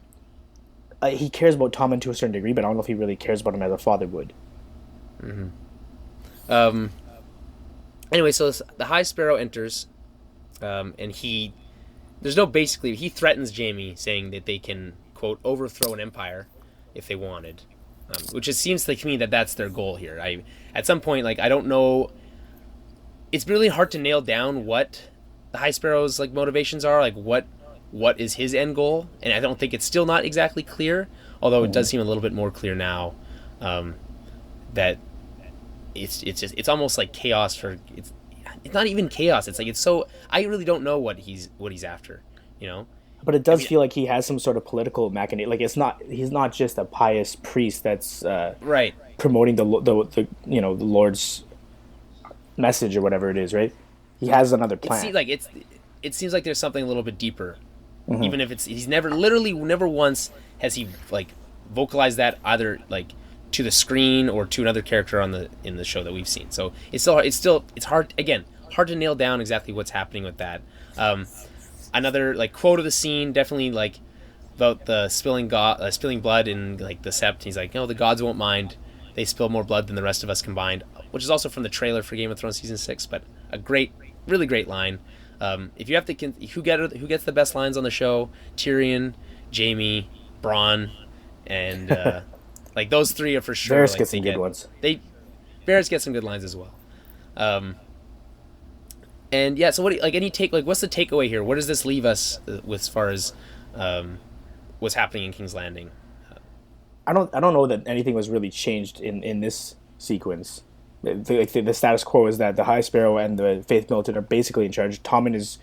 he cares about Tommen to a certain degree, but I don't know if he really cares about him as a father would. Anyway, so the High Sparrow enters, and there's no basically, he threatens Jaime, saying that they can, quote, overthrow an empire if they wanted, which it seems like to me that that's their goal here. At some point, like, I don't know, it's really hard to nail down what the High Sparrow's, like, motivations are, like, what is his end goal, and I don't think it's still not exactly clear, although it does seem a little bit more clear now, that it's almost like chaos for it's not even chaos. It's like it's so I really don't know what he's after, you know. But it does feel like he has some sort of political machination. Like he's not just a pious priest that's Right. promoting the the Lord's message or whatever it is, right? He has another plan. It seems like there's something a little bit deeper, even if he's never once has he like vocalized that either like to the screen or to another character in the show that we've seen. So it's hard to nail down exactly what's happening with that. Another like quote of the scene, definitely like about the spilling blood in like the Sept. He's like, no, the gods won't mind. They spill more blood than the rest of us combined, which is also from the trailer for Game of Thrones season 6. But a really great line. If you have to, who gets the best lines on the show? Tyrion, Jaime, Bran, and like those three are for sure. Varys like, gets some good ones. Varys gets some good lines as well. And yeah, so what's the takeaway here? What does this leave us with as far as what's happening in King's Landing? I don't know that anything was really changed in this sequence. The status quo is that the High Sparrow and the Faith Militant are basically in charge. Tommen is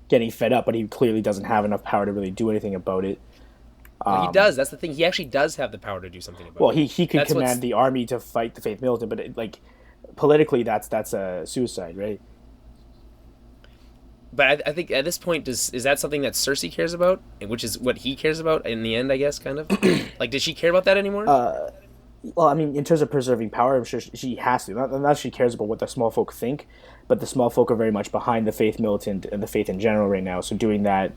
getting fed up, but he clearly doesn't have enough power to really do anything about it. Well, he does. That's the thing. He actually does have the power to do something about it. Well, he could command the army to fight the Faith Militant, but politically, that's a suicide, right? But I think at this point, is that something that Cersei cares about, which is what he cares about in the end, I guess, kind of? Like, does she care about that anymore? Well, I mean, in terms of preserving power, I'm sure she has to. Not that she cares about what the small folk think, but the small folk are very much behind the faith militant and the faith in general right now. So doing that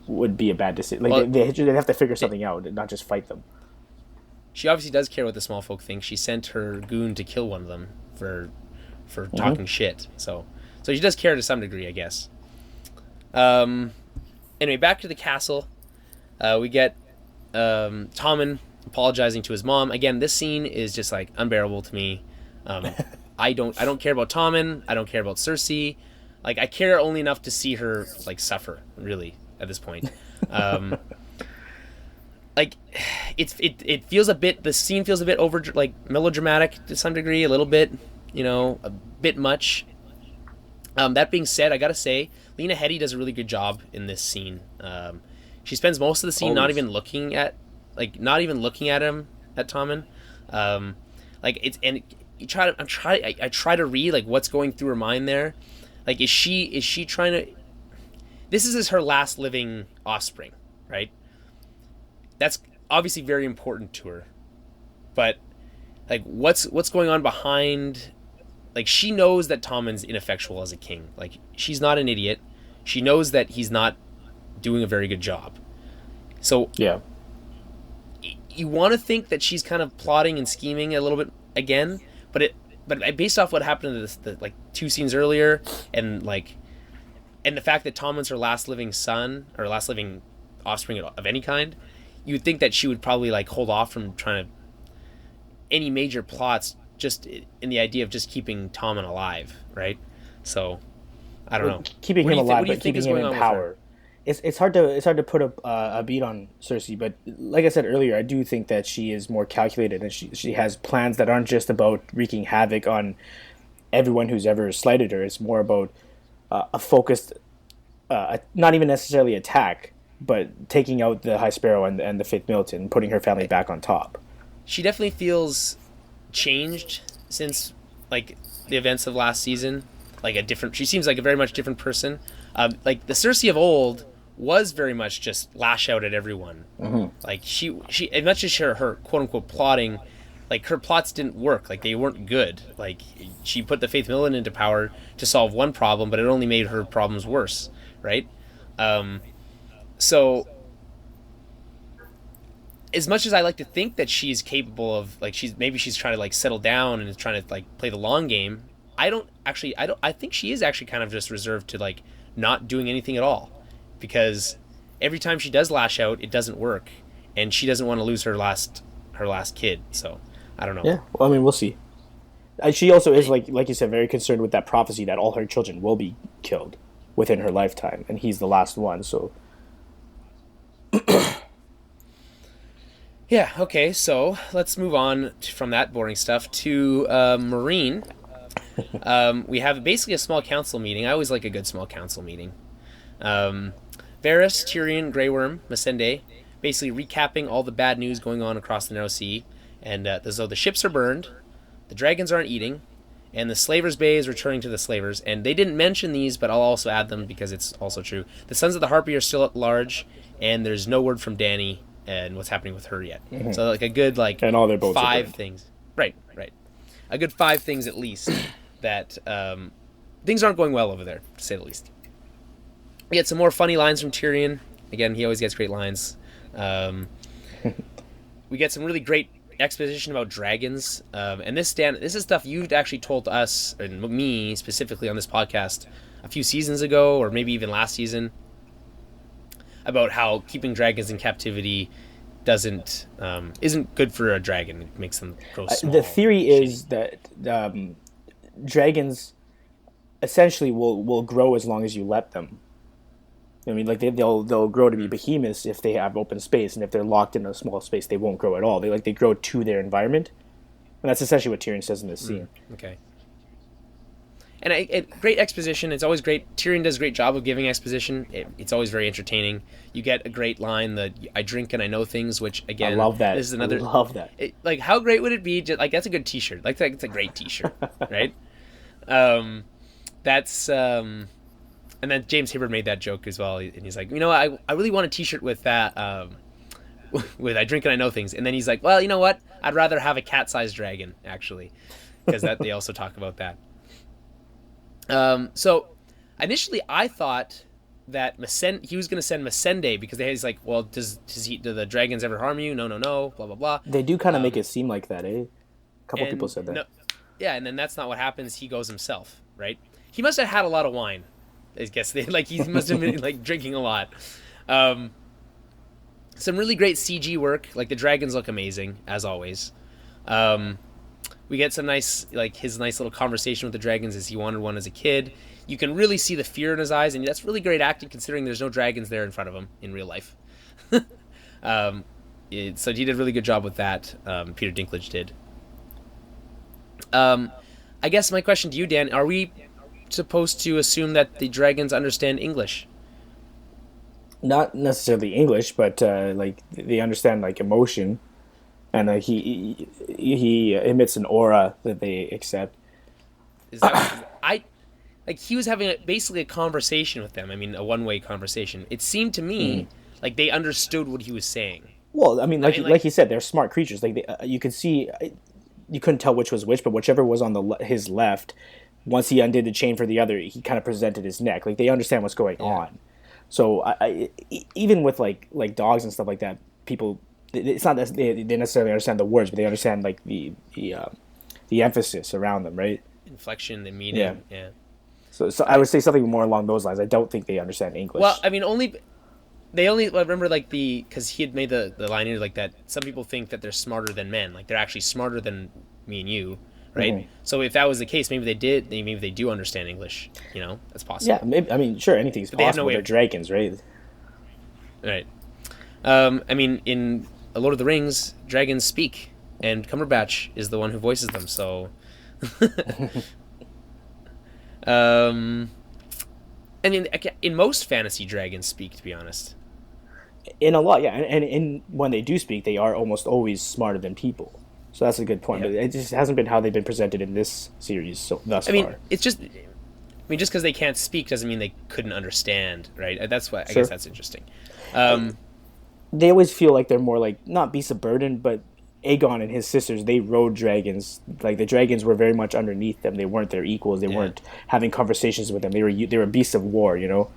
would be a bad decision. Like Well, they have to figure it, something out, and not just fight them. she obviously does care what the small folk think. She sent her goon to kill one of them for Mm-hmm. talking shit. So she does care to some degree, I guess. Um, anyway, back to the castle. We get Tommen apologizing to his mom. Again, this scene is just like unbearable to me. Um, I don't care about Tommen. I don't care about Cersei. Like, I care only enough to see her like suffer. Really, at this point. Um, like, it feels a bit. The scene feels a bit over like melodramatic to some degree. A little bit, a bit much. That being said, I gotta say, Lena Headey does a really good job in this scene. She spends most of the scene Always. not even looking at him, at Tommen. Like it's and I try to read like what's going through her mind there. Like is she trying to? This is her last living offspring, right? That's obviously very important to her, but like what's going on behind? Like, she knows that Tommen's ineffectual as a king. Like, she's not an idiot. She knows that he's not doing a very good job. So Yeah. you want to think that she's kind of plotting and scheming a little bit again, but based off what happened to like two scenes earlier, and the fact that Tommen's her last living son or last living offspring of any kind, you would think that she would probably like hold off from trying to any major plots, just in the idea of just keeping Tommen alive, right? So I don't know. Keeping him alive, What do you but think keeping is him going in on with her? power. It's hard to put a beat on Cersei, but like I said earlier, I do think that she is more calculated, and she has plans that aren't just about wreaking havoc on everyone who's ever slighted her. It's more about a focused, not even necessarily attack, but taking out the High Sparrow and the Fifth Militant and putting her family back on top. She definitely feels changed since like the events of last season. Like a different, she seems like a very much different person. Like the Cersei of old was very much just lash out at everyone. Like she as much as her quote unquote plotting, like her plots didn't work. Like they weren't good. Like she put the Faith Militant into power to solve one problem, but it only made her problems worse, right? Um, so as much as I like to think that she's capable of like she's trying to like settle down and is trying to like play the long game, I think she is actually kind of just reserved to like not doing anything at all, because every time she does lash out it doesn't work, and she doesn't want to lose her last kid. So I don't know. Yeah, well, I mean, we'll see. She also is like you said, very concerned with that prophecy that all her children will be killed within her lifetime, and he's the last one. So Yeah, okay, so let's move on from that boring stuff to Marine. We have basically a small council meeting. I always like a good small council meeting. Um, Varys, Tyrion, Grey Worm, Missandei, basically recapping all the bad news going on across the Narrow Sea, and so the ships are burned, the dragons aren't eating, and the Slavers' Bay is returning to the Slavers. And they didn't mention these, but I'll also add them because it's also true. The Sons of the Harpy are still at large, and there's no word from Dany and what's happening with her yet. So like a good like and all their boats are five burned. things, right? A good five things at least that things aren't going well over there, to say the least. We get some more funny lines from Tyrion. Again, he always gets great lines. We get some really great exposition about dragons. And this, Dan, this is stuff you'd actually told us, and me specifically on this podcast, a few seasons ago, or maybe even last season, about how keeping dragons in captivity isn't good for a dragon. It makes them grow small. The theory is that dragons essentially will grow as long as you let them. I mean, like they'll grow to be behemoths if they have open space, and if they're locked in a small space, they won't grow at all. They grow to their environment, and that's essentially what Tyrion says in this scene. Okay. And great exposition. It's always great. Tyrion does a great job of giving exposition. It's always very entertaining. You get a great line, the "I drink and I know things," which again, I love that. This is another. I love that. Like, how great would it be? Like, that's a good T-shirt. Like, it's a great T-shirt, right? That's and then James Hibbard made that joke as well, and he's like, I really want a T-shirt with that with I drink and I know things, and then he's like, well, you know what? I'd rather have a cat-sized dragon, actually, because that they also talk about that. So initially I thought that he was going to send Missandei because he's like, well, do the dragons ever harm you? No, blah blah blah. They do kind of make it seem like that, eh? A couple people said that. No, yeah, and then that's not what happens. He goes himself, right? He must have had a lot of wine. I guess he must have been like drinking a lot. Some really great CG work. Like the dragons look amazing as always. We get some his nice little conversation with the dragons as he wanted one as a kid. You can really see the fear in his eyes, and that's really great acting considering there's no dragons there in front of him in real life. So he did a really good job with that. Peter Dinklage did. I guess my question to you, Dan, are we supposed to assume that the dragons understand English? Not necessarily English, but they understand like emotion, and he emits an aura that they accept. Is that he was having basically a conversation with them. I mean, a one-way conversation. It seemed to me like they understood what he was saying. Well, I mean, like you said, they're smart creatures. Like you could see, you couldn't tell which was which, but whichever was on his left, once he undid the chain for the other, he kind of presented his neck. Like they understand what's going on. So even with like dogs and stuff like that, people, it's not that they necessarily understand the words, but they understand like the emphasis around them, right? Inflection, the meaning. Yeah. So I would say something more along those lines. I don't think they understand English. Well, I mean, they only remember like because he had made the line here like that. Some people think that they're smarter than men, like they're actually smarter than me and you, right? Mm-hmm. So if that was the case, maybe they do understand English. You know, that's possible. Yeah, maybe, I mean, sure, anything's possible. They're dragons, right? Right. I mean, in Lord of the Rings, dragons speak, and Cumberbatch is the one who voices them. So. I mean, in most fantasy, dragons speak, to be honest. In a lot, yeah. And when they do speak, they are almost always smarter than people. So that's a good point. Yeah. But it just hasn't been how they've been presented in this series thus far. It's just... just because they can't speak doesn't mean they couldn't understand, right? That's why I guess that's interesting. They always feel like they're more like, not beasts of burden, but Aegon and his sisters, they rode dragons. Like the dragons were very much underneath them. They weren't their equals. They weren't having conversations with them. They were beasts of war, you know?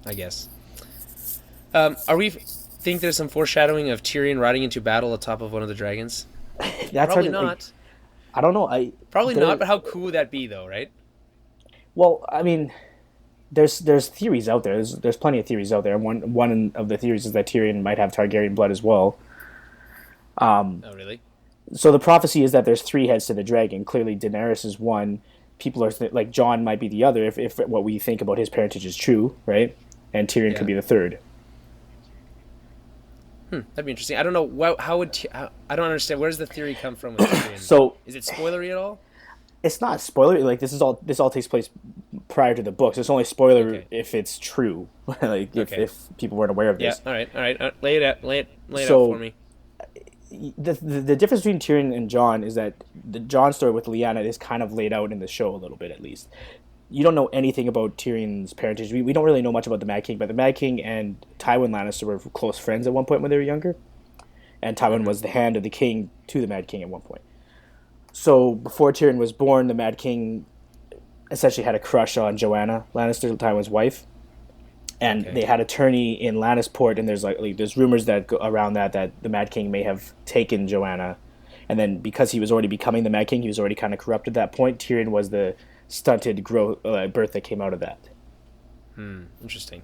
I guess. Are we think there's some foreshadowing of Tyrion riding into battle atop of one of the dragons? Probably not. I don't know. Probably not, but how cool would that be though, right? Well, I mean, there's theories out there. There's plenty of theories out there. One of the theories is that Tyrion might have Targaryen blood as well. Oh, really? So the prophecy is that there's 3 heads to the dragon. Clearly, Daenerys is one. People are like Jon might be the other if what we think about his parentage is true, right? And Tyrion could be the 3rd. That'd be interesting. I don't know I don't understand. Where does the theory come from with Tyrion? So is it spoilery at all? It's not spoiler. Like this all takes place prior to the books. It's only spoiler if it's true. If people weren't aware of this. Yeah. All right. Lay it out for me. The difference between Tyrion and Jon is that the Jon story with Lyanna is kind of laid out in the show a little bit, at least. You don't know anything about Tyrion's parentage. We don't really know much about the Mad King, but the Mad King and Tywin Lannister were close friends at one point when they were younger, and Tywin was the hand of the king to the Mad King at one point. So before Tyrion was born, the Mad King essentially had a crush on Joanna Lannister, Tywin's wife. And they had a tourney in Lannisport, and there's rumors that go around that the Mad King may have taken Joanna, and then because he was already becoming the Mad King, he was already kind of corrupt at that point. Tyrion was the stunted birth that came out of that. Interesting.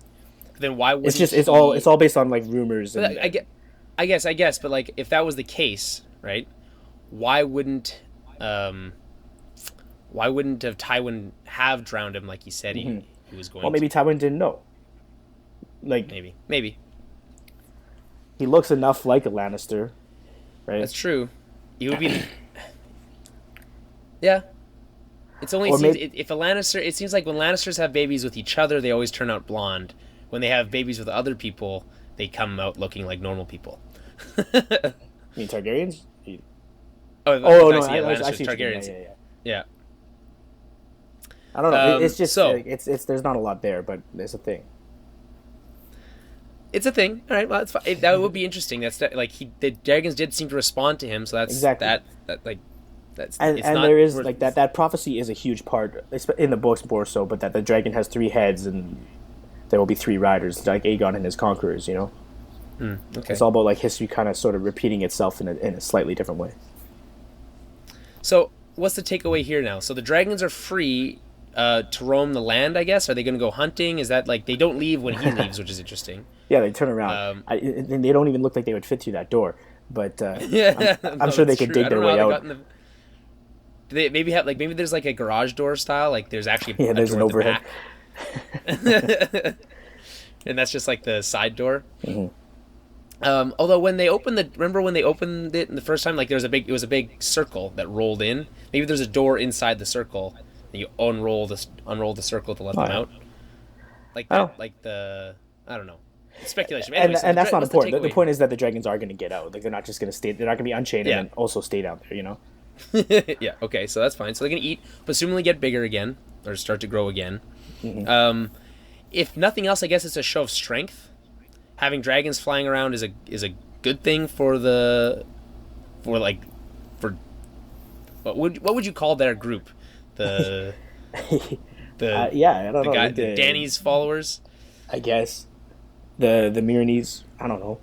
Then why would it's all based on like rumors? And I guess, but like if that was the case, right? Why wouldn't have Tywin have drowned him like he said he was going? Well, maybe Tywin didn't know. Like maybe he looks enough like a Lannister, right? That's true. He would be. Yeah, it's only if a Lannister. It seems like when Lannisters have babies with each other, they always turn out blonde. When they have babies with other people, they come out looking like normal people. You mean Targaryens? No, Lannisters, Targaryens. Yeah. I don't know. It's just there's not a lot there, but there's a thing. It's a thing. All right, well, that's fine. That would be interesting. Like the dragons did seem to respond to him, so that's Exactly. that like that's And it's not, there is like that prophecy is a huge part in the books more so, but that the dragon has 3 heads and there will be 3 riders, like Aegon and his conquerors. Okay. It's all about like history kind of sort of repeating itself in a slightly different way. So what's the takeaway here now? So the dragons are free to roam the land, I guess. Are they going to go hunting? Is that like they don't leave when he leaves, which is interesting. Yeah, they turn around. And they don't even look like they would fit through that door. But I'm sure they could dig their way out. Do they maybe have maybe there's like a garage door style? Like there's actually a there's door an overhead. And that's just like the side door. Mm-hmm. Although remember when they opened it the first time, like it was a big circle that rolled in. Maybe there's a door inside the circle, and you unroll the circle to let them out. Like that, I don't know. It's speculation. Anyways, and that's not important. The point is that the dragons are going to get out. Like they're not just going to stay. They're not going to be unchained and then also stay down there. Yeah. Okay. So that's fine. So they're going to eat, presumably get bigger again or start to grow again. Mm-hmm. If nothing else, I guess it's a show of strength. Having dragons flying around is a good thing for what would you call their group? I don't know. Danny's followers, I guess. The Myronese, I don't know.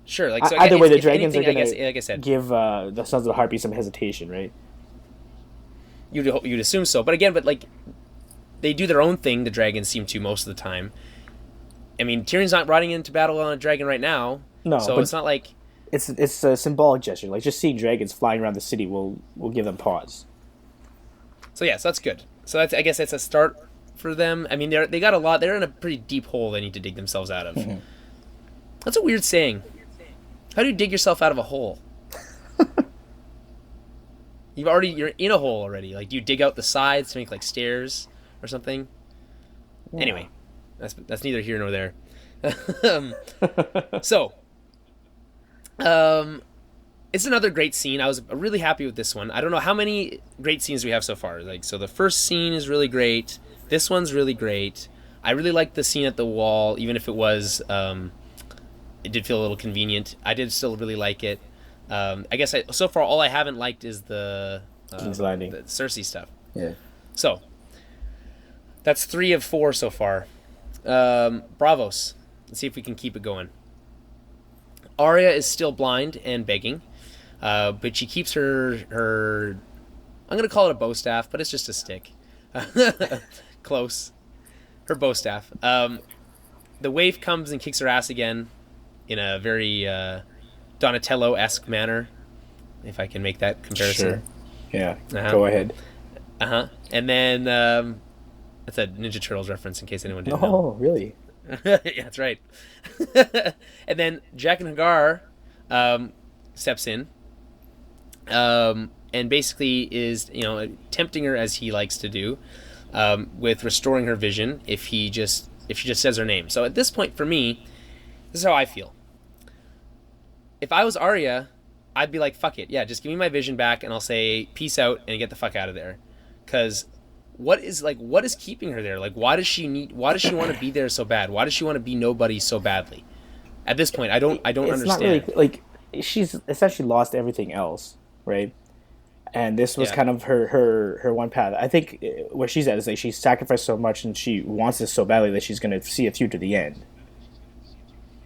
Sure, like either way, the dragons are going to like I said, give the Sons of the Harpy some hesitation, right? You'd assume so, but like they do their own thing. The dragons seem to most of the time. I mean, Tyrion's not riding into battle on a dragon right now, so it's not like it's a symbolic gesture. Like just seeing dragons flying around the city will give them pause. So that's good. So I guess that's a start for them. I mean, they got a lot. They're in a pretty deep hole they need to dig themselves out of. Mm-hmm. That's a weird saying. How do you dig yourself out of a hole? You're in a hole already. Like, do you dig out the sides to make like stairs or something? Yeah. Anyway, that's neither here nor there. It's another great scene. I was really happy with this one. I don't know how many great scenes we have so far. So the first scene is really great. This one's really great. I really liked the scene at the wall, even if it was, it did feel a little convenient. I did still really like it. I guess so far all I haven't liked is the King's Landing, the Cersei stuff. Yeah. So that's 3 of 4 so far. Bravos. Let's see if we can keep it going. Arya is still blind and begging, but she keeps her. I'm gonna call it a bow staff, but it's just a stick. Close. Her bow staff. The waif comes and kicks her ass again, in a very Donatello-esque manner, if I can make that comparison. Sure. Yeah. Go ahead. And then that's a Ninja Turtles reference, in case anyone didn't know. Oh, really? Yeah, that's right. And then Jaqen H'ghar steps in, and basically is tempting her, as he likes to do, with restoring her vision if she just says her name. So at this point, for me, this is how I feel. If I was Arya, I'd be like, fuck it, yeah, just give me my vision back, and I'll say peace out and get the fuck out of there. Because what is keeping her there? Like, why does she want to be there so bad? Why does she want to be nobody so badly? At this point, I don't understand. Not really, like, she's essentially lost everything else, right? And this was kind of her one path. I think where she's at is like she sacrificed so much and she wants this so badly that she's going to see it through to the end.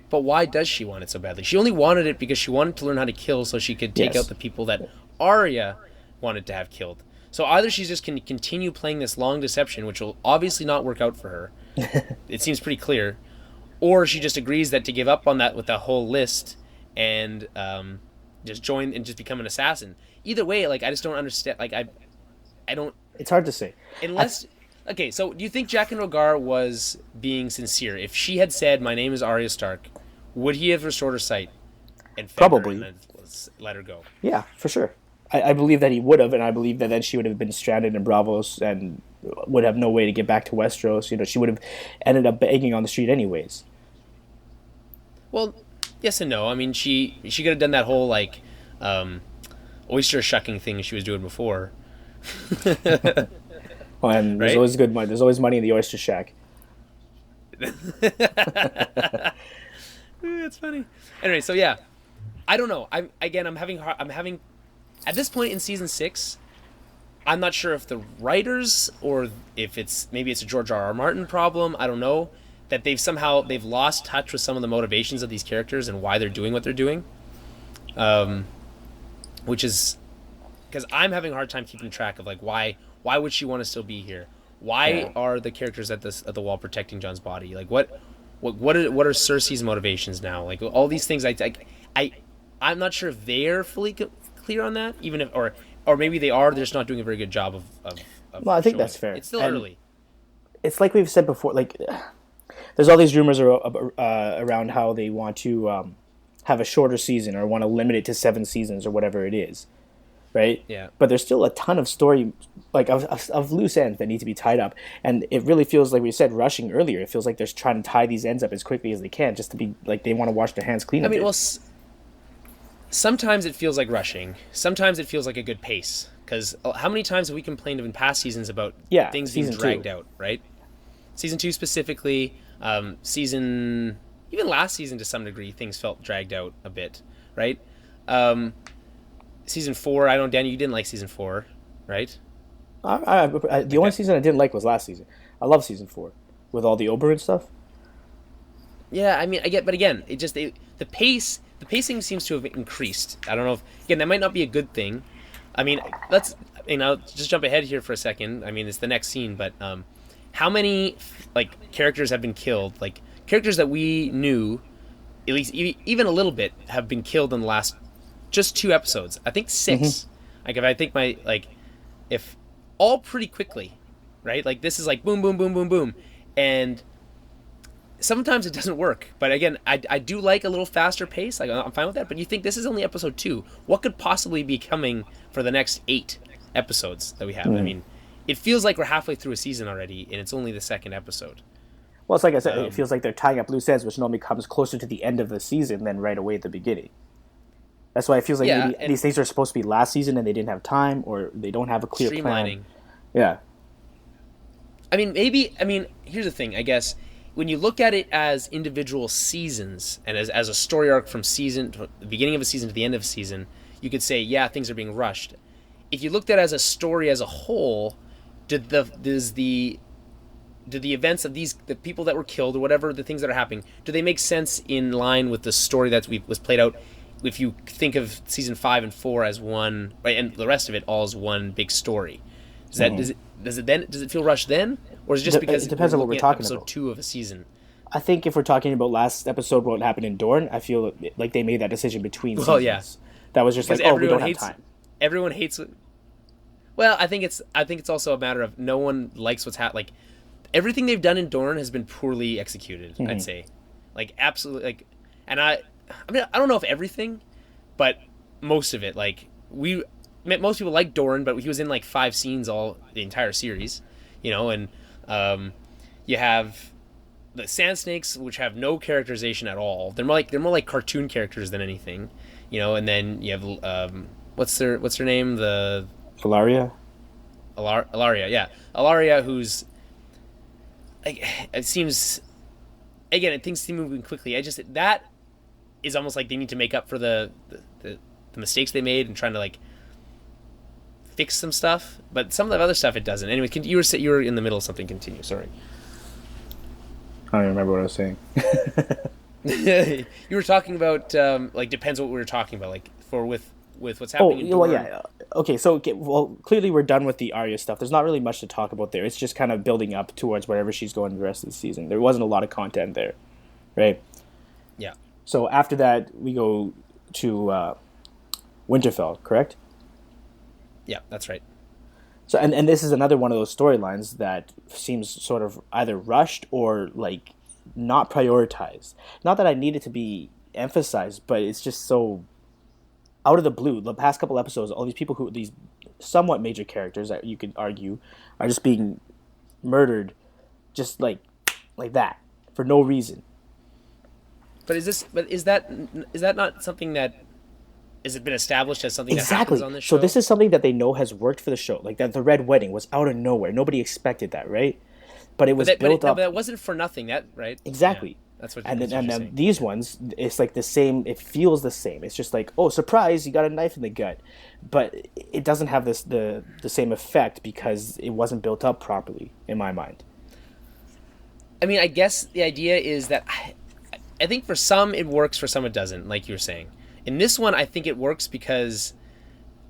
But why does she want it so badly? She only wanted it because she wanted to learn how to kill so she could take out the people that Arya wanted to have killed. So either she's just going to continue playing this long deception, which will obviously not work out for her. It seems pretty clear. Or she just agrees that to give up on that with the whole list and just join and just become an assassin. Either way, like, I just don't understand. Like, I don't... It's hard to say. Unless... Okay, so do you think Jaqen H'ghar was being sincere? If she had said, my name is Arya Stark, would he have restored her sight? And probably. Her and then let her go? Yeah, for sure. I believe that he would have, and I believe that then she would have been stranded in Bravos and would have no way to get back to Westeros. She would have ended up begging on the street anyways. Well, yes and no. I mean, she could have done that whole, like, oyster shucking thing she was doing before. Well, and there's always good money. There's always money in the oyster shack. funny. Anyway, so yeah, I don't know. I'm having at this point in season 6. I'm not sure if the writers or if maybe it's a George R. R. Martin problem. I don't know that they've lost touch with some of the motivations of these characters and why they're doing what they're doing. Which is because I'm having a hard time keeping track of like why would she want to still be here? Why are the characters at the wall protecting Jon's body? Like what are Cersei's motivations now? Like all these things I'm not sure if they're fully clear on that, even if or maybe they are. They're just not doing a very good job of well, I think that's fair. It's still early. It's like we've said before. Like, there's all these rumors around how they want to have a shorter season or want to limit it to 7 seasons or whatever it is, right? Yeah. But there's still a ton of story, like of loose ends that need to be tied up, and it really feels like we said rushing earlier. It feels like they're trying to tie these ends up as quickly as they can, just to be like they want to wash their hands clean. I mean, well. Sometimes it feels like rushing. Sometimes it feels like a good pace. Because how many times have we complained in past seasons about things being dragged out, right? Season 2 specifically, even last season to some degree, things felt dragged out a bit, right? Season 4, I don't, Danny, you didn't like season 4, right? The only season I didn't like was last season. I love season 4 with all the Oberyn stuff. Yeah, I mean, I get, but again, the pacing seems to have increased. I don't know if that might not be a good thing. I mean, I'll just jump ahead here for a second. I mean, it's the next scene, but how many like characters have been killed? Like characters that we knew, at least even a little bit, have been killed in the last just 2 episodes. I think 6. Mm-hmm. Like if all pretty quickly, right? Like this is like boom, boom, boom, boom, boom, and sometimes it doesn't work, but again, I do like a little faster pace. Like I'm fine with that. But you think this is only episode 2? What could possibly be coming for the next 8 episodes that we have? I mean, it feels like we're halfway through a season already, and it's only the 2nd episode. Well, it's like I said, it feels like they're tying up loose ends, which normally comes closer to the end of the season than right away at the beginning. That's why it feels like maybe these things are supposed to be last season and they didn't have time, or they don't have a clear plan. Yeah. I mean, here's the thing, I guess. When you look at it as individual seasons and as a story arc from season to the beginning of a season to the end of a season, you could say, yeah, things are being rushed. If you looked at it as a story as a whole, did the events of the people that were killed or whatever, the things that are happening, do they make sense in line with the story that was played out? If you think of season 5 and 4 as one, right, and the rest of it all as one big story, does it feel rushed then? Or is it just because it depends on what we're talking episode about? 2 of a season. I think if we're talking about last episode, what happened in Dorne, I feel like they made that decision between seasons. Well, yeah. That was just because like, we don't have time. Everyone hates it. Well, I think it's also a matter of no one likes what's happening. Like everything they've done in Dorne has been poorly executed. Mm-hmm. I'd say, like absolutely, like, and I mean, I don't know if everything, but most of it. Like most people like Dorne, but he was in like 5 scenes the entire series, and you have the Sand Snakes, which have no characterization at all. They're more like cartoon characters than anything, and then you have what's their name? The Ilaria. Ilaria, yeah. Ilaria, who's like, it seems, again, things seem moving quickly. That is almost like they need to make up for the mistakes they made and trying to like fix some stuff, but some of the other stuff it doesn't. Anyway, you were in the middle of something. Continue. Sorry. I don't remember what I was saying. You were talking about like depends what we were talking about, like with what's happening. Yeah. Okay, so clearly we're done with the Arya stuff. There's not really much to talk about there. It's just kind of building up towards wherever she's going the rest of the season. There wasn't a lot of content there, right? Yeah. So after that, we go to Winterfell, correct? Yeah, that's right. So and this is another one of those storylines that seems sort of either rushed or like not prioritized. Not that I need it to be emphasized, but it's just so out of the blue. The past couple episodes, all these people these somewhat major characters that you could argue are just being murdered, just like that for no reason. But is that not something that has it been established as something that happens on this show? So this is something that they know has worked for the show. Like that, the Red Wedding was out of nowhere. Nobody expected that, right? But it was built up. But that wasn't for nothing, that right? Exactly. That's what. And That's then what and you're then saying. these ones, it's like the same. It feels the same. It's just like, oh, surprise, you got a knife in the gut, but it doesn't have the same effect because it wasn't built up properly in my mind. I mean, I guess the idea is that I think for some it works, for some it doesn't. Like you were saying, in this one, I think it works because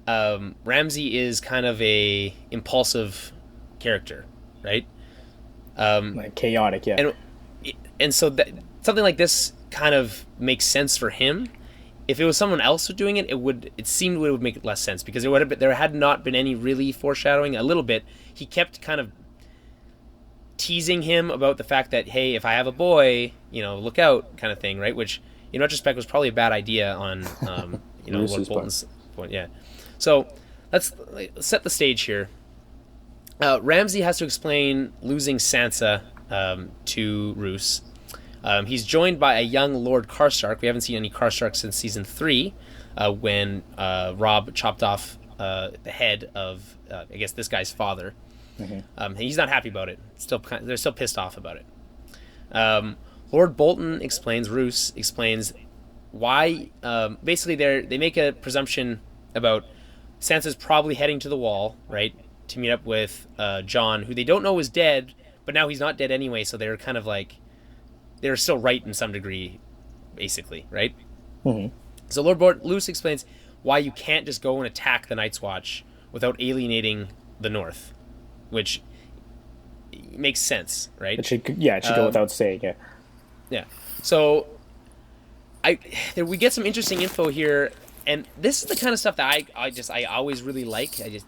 Ramsay is kind of a impulsive character, right? Like chaotic, yeah. And so that something like this kind of makes sense for him. If it was someone else doing it, it seemed it would make less sense because there had not been any really foreshadowing. A little bit, he kept kind of teasing him about the fact that, hey, if I have a boy, look out, kind of thing, right? Which in retrospect was probably a bad idea on Lord Bolton's point. Yeah. So let's set the stage here. Ramsay has to explain losing Sansa to Roose. He's joined by a young Lord Karstark. We haven't seen any Karstark since season 3, when Robb chopped off the head of, I guess, this guy's father. Mm-hmm. He's not happy about it. They're still pissed off about it. Lord Bolton Roose explains why. Basically, they make a presumption about Sansa's probably heading to the Wall, right, to meet up with Jon, who they don't know is dead, but now he's not dead anyway. So they're kind of like, they're still right in some degree, basically, right? Mm-hmm. So Lord Roose explains why you can't just go and attack the Night's Watch without alienating the North, which makes sense, right? It should go without saying, yeah. Yeah. So we get some interesting info here, and this is the kind of stuff that I always really like. I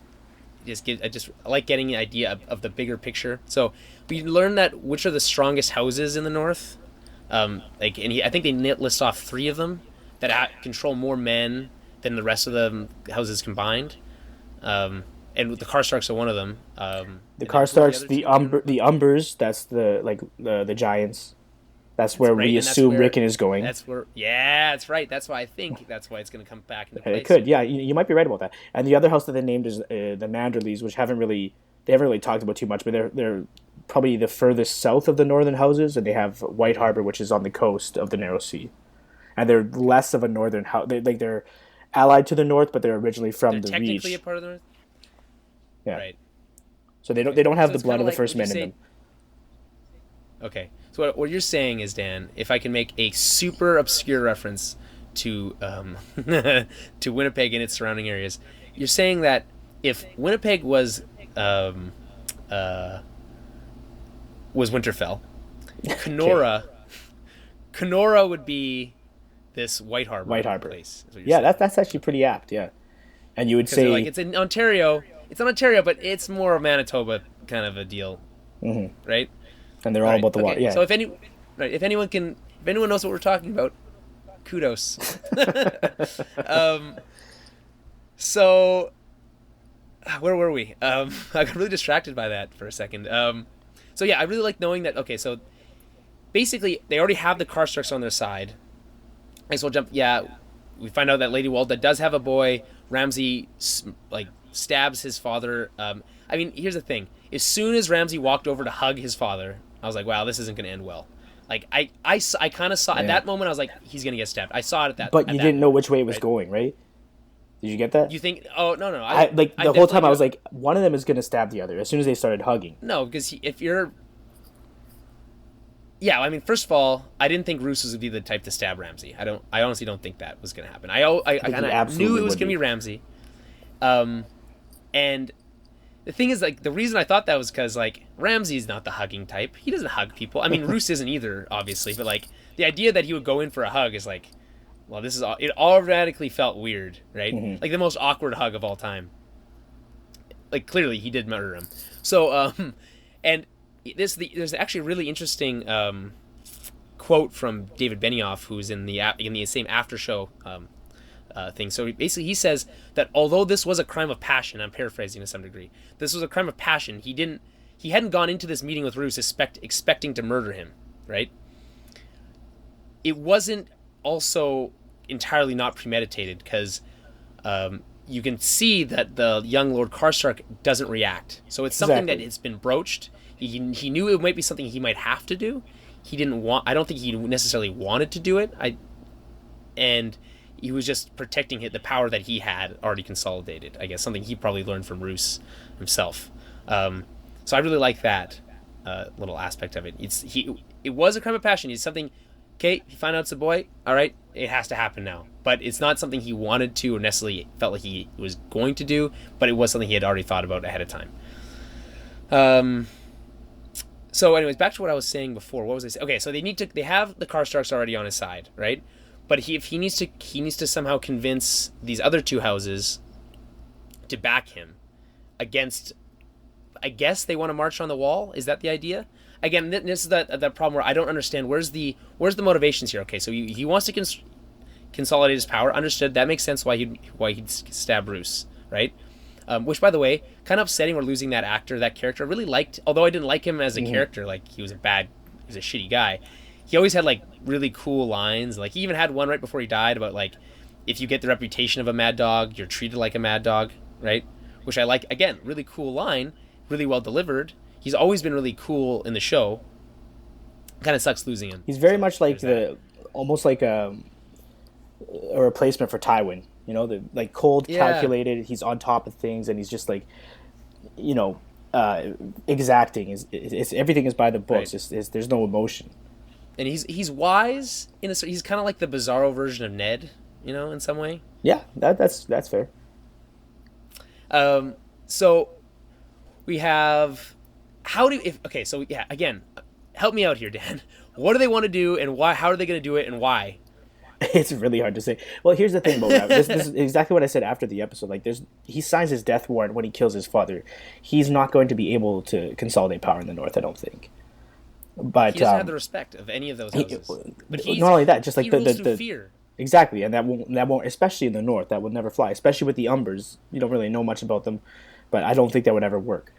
like getting an idea of the bigger picture. So we learn that which are the strongest houses in the North. I think they list off 3 of them that control more men than the rest of the houses combined. And the Karstarks are one of them. The Karstarks, the Umbers, that's the giants. That's where we assume Rickon is going. That's right. That's why it's going to come back into place. It could, yeah. You might be right about that. And the other house that they named is the Manderleys, which they haven't really talked about too much, but they're probably the furthest south of the northern houses, and they have White Harbor, which is on the coast of the Narrow Sea, and they're less of a northern house. They're allied to the north, but they're originally from the Reach. Technically a part of the North. Yeah. Right. So they don't have the blood of the first men in them. Okay. So what you're saying is, Dan, if I can make a super obscure reference to to Winnipeg and its surrounding areas, you're saying that if Winnipeg was Winterfell, Kenora would be this White Harbor place. Yeah, that's actually pretty apt. Yeah, and you would say like it's in Ontario. It's in Ontario, but it's more of Manitoba kind of a deal, mm-hmm. right? And they're all about the water. Yeah. So if anyone knows what we're talking about, kudos. So where were we? I got really distracted by that for a second. So yeah, I really like knowing that. Okay, so basically they already have the Karstarks on their side. I guess we'll jump. Yeah, we find out that Lady Walda does have a boy. Ramsay stabs his father. I mean, here's the thing. As soon as Ramsay walked over to hug his father, I was like, wow, this isn't going to end well. Like, I kind of saw, at that moment, I was like, he's going to get stabbed. I saw it at that But you didn't know which way it was going, right? Did you get that? You think, oh, no. The whole time I was like, one of them is going to stab the other as soon as they started hugging. No, because if you're... Yeah, I mean, first of all, I didn't think Roose was going to be the type to stab Ramsay. I honestly don't think that was going to happen. I kind of knew it was going to be Ramsay. And the thing is, like, the reason I thought that was because, like, Ramsay's not the hugging type. He doesn't hug people. I mean, Roose isn't either, obviously. But, like, the idea that he would go in for a hug is, like, well, it automatically felt weird, right? Mm-hmm. Like, the most awkward hug of all time. Like, clearly, he did murder him. So, and there's actually a really interesting quote from David Benioff, who's in the same after show thing. So basically he says that although this was a crime of passion, I'm paraphrasing to some degree, this was a crime of passion, he hadn't gone into this meeting with Roose expecting to murder him, right? It wasn't also entirely not premeditated, because you can see that the young Lord Karstark doesn't react. So it's something that has been broached. He knew it might be something he might have to do. he didn't want. I don't think he necessarily wanted to do it. And he was just protecting the power that he had already consolidated. I guess something he probably learned from Roose himself. So I really like that little aspect of it. It was a crime of passion. It's something. Okay, he found out it's a boy. All right, it has to happen now. But it's not something he wanted to or necessarily felt like he was going to do. But it was something he had already thought about ahead of time. So, anyways, back to what I was saying before. What was I saying? Okay, so they have the Karstarks already on his side, right? But he needs to somehow convince these other two houses to back him against. I guess they want to march on the wall. Is that the idea? Again, this is that problem where I don't understand. Where's the motivations here? Okay, so he wants to consolidate his power. Understood. That makes sense why he'd stab Roose, right? Which, by the way, kind of upsetting. We're losing that actor, that character. I really liked, although I didn't like him as a character. Like he was a shitty guy. He always had like really cool lines. Like he even had one right before he died about like, if you get the reputation of a mad dog, you're treated like a mad dog, right? Which I like. Again, really cool line, really well delivered. He's always been really cool in the show. Kind of sucks losing him. He's very much like almost like a replacement for Tywin. You know, like cold, calculated. He's on top of things, and he's just like, exacting. It's everything is by the books. Right. There's no emotion. And he's wise he's kind of like the Bizarro version of Ned, in some way. Yeah, that's fair. So we have again, help me out here, Dan. What do they want to do, and why? How are they going to do it, and why? It's really hard to say. Well, here's the thing about this is exactly what I said after the episode. Like, he signs his death warrant when he kills his father. He's not going to be able to consolidate power in the North, I don't think. But he doesn't have the respect of any of those houses. But not only that, just like the fear. Exactly, and that won't, especially in the North, that would never fly. Especially with the Umbers, you don't really know much about them, but I don't think that would ever work.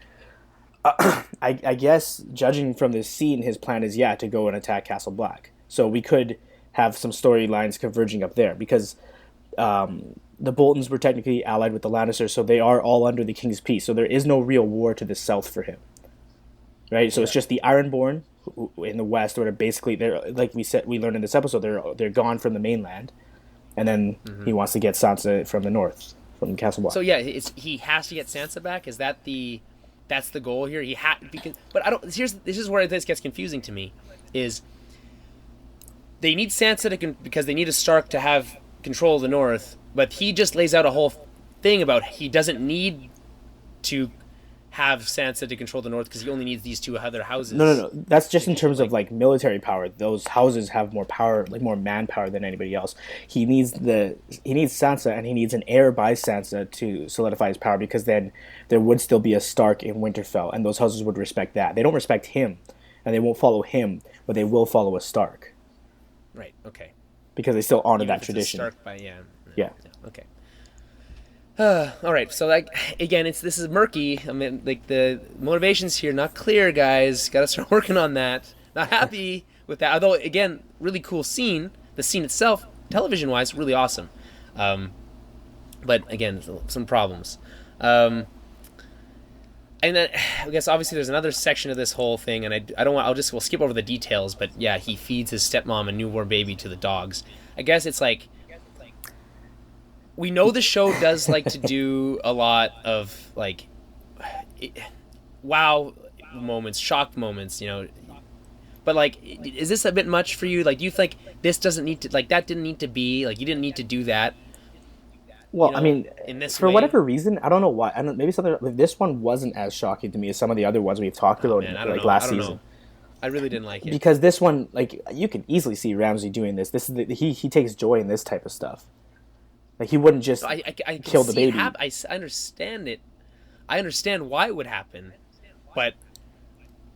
I guess, judging from this scene, his plan is to go and attack Castle Black. So we could have some storylines converging up there, because the Boltons were technically allied with the Lannisters, so they are all under the King's Peace. So there is no real war to the south for him, right? So it's just the Ironborn in the west, where basically they're, like we learned in this episode, they're gone from the mainland, and then he wants to get Sansa from the north, from Castle Black. So he has to get Sansa back. Is that that's the goal here? But I don't. This is where this gets confusing to me. Is they need Sansa because they need a Stark to have control of the North, but he just lays out a whole thing about he doesn't need to have Sansa to control the North because he only needs these two other houses. No. That's just in terms of like military power. Those houses have more power, like more manpower than anybody else. He needs Sansa, and he needs an heir by Sansa to solidify his power, because then there would still be a Stark in Winterfell, and those houses would respect that. They don't respect him, and they won't follow him, but they will follow a Stark. Right. Okay. Because they still honor Even that if it's tradition. A Stark Yeah. Okay. All right. So again, this is murky. I mean, like the motivations here not clear, guys. Got to start working on that. Not happy with that. Although again, really cool scene. The scene itself, television-wise, really awesome. But again, some problems. And then I guess obviously there's another section of this whole thing, and I don't want. We'll skip over the details. But yeah, he feeds his stepmom a newborn baby to the dogs. I guess it's like. We know the show does like to do a lot of like wow moments, shock moments, But like, is this a bit much for you? Like, do you think this doesn't need to, like, that didn't need to be, like, you didn't need to do that? Well, I mean, in this for way? whatever reason, I don't know why. Maybe something like this one wasn't as shocking to me as some of the other ones we've talked about last season. I really didn't like it because this one, like, you can easily see Ramsay doing this. This is he takes joy in this type of stuff. Like, he wouldn't just kill the baby. I understand it. I understand why it would happen, but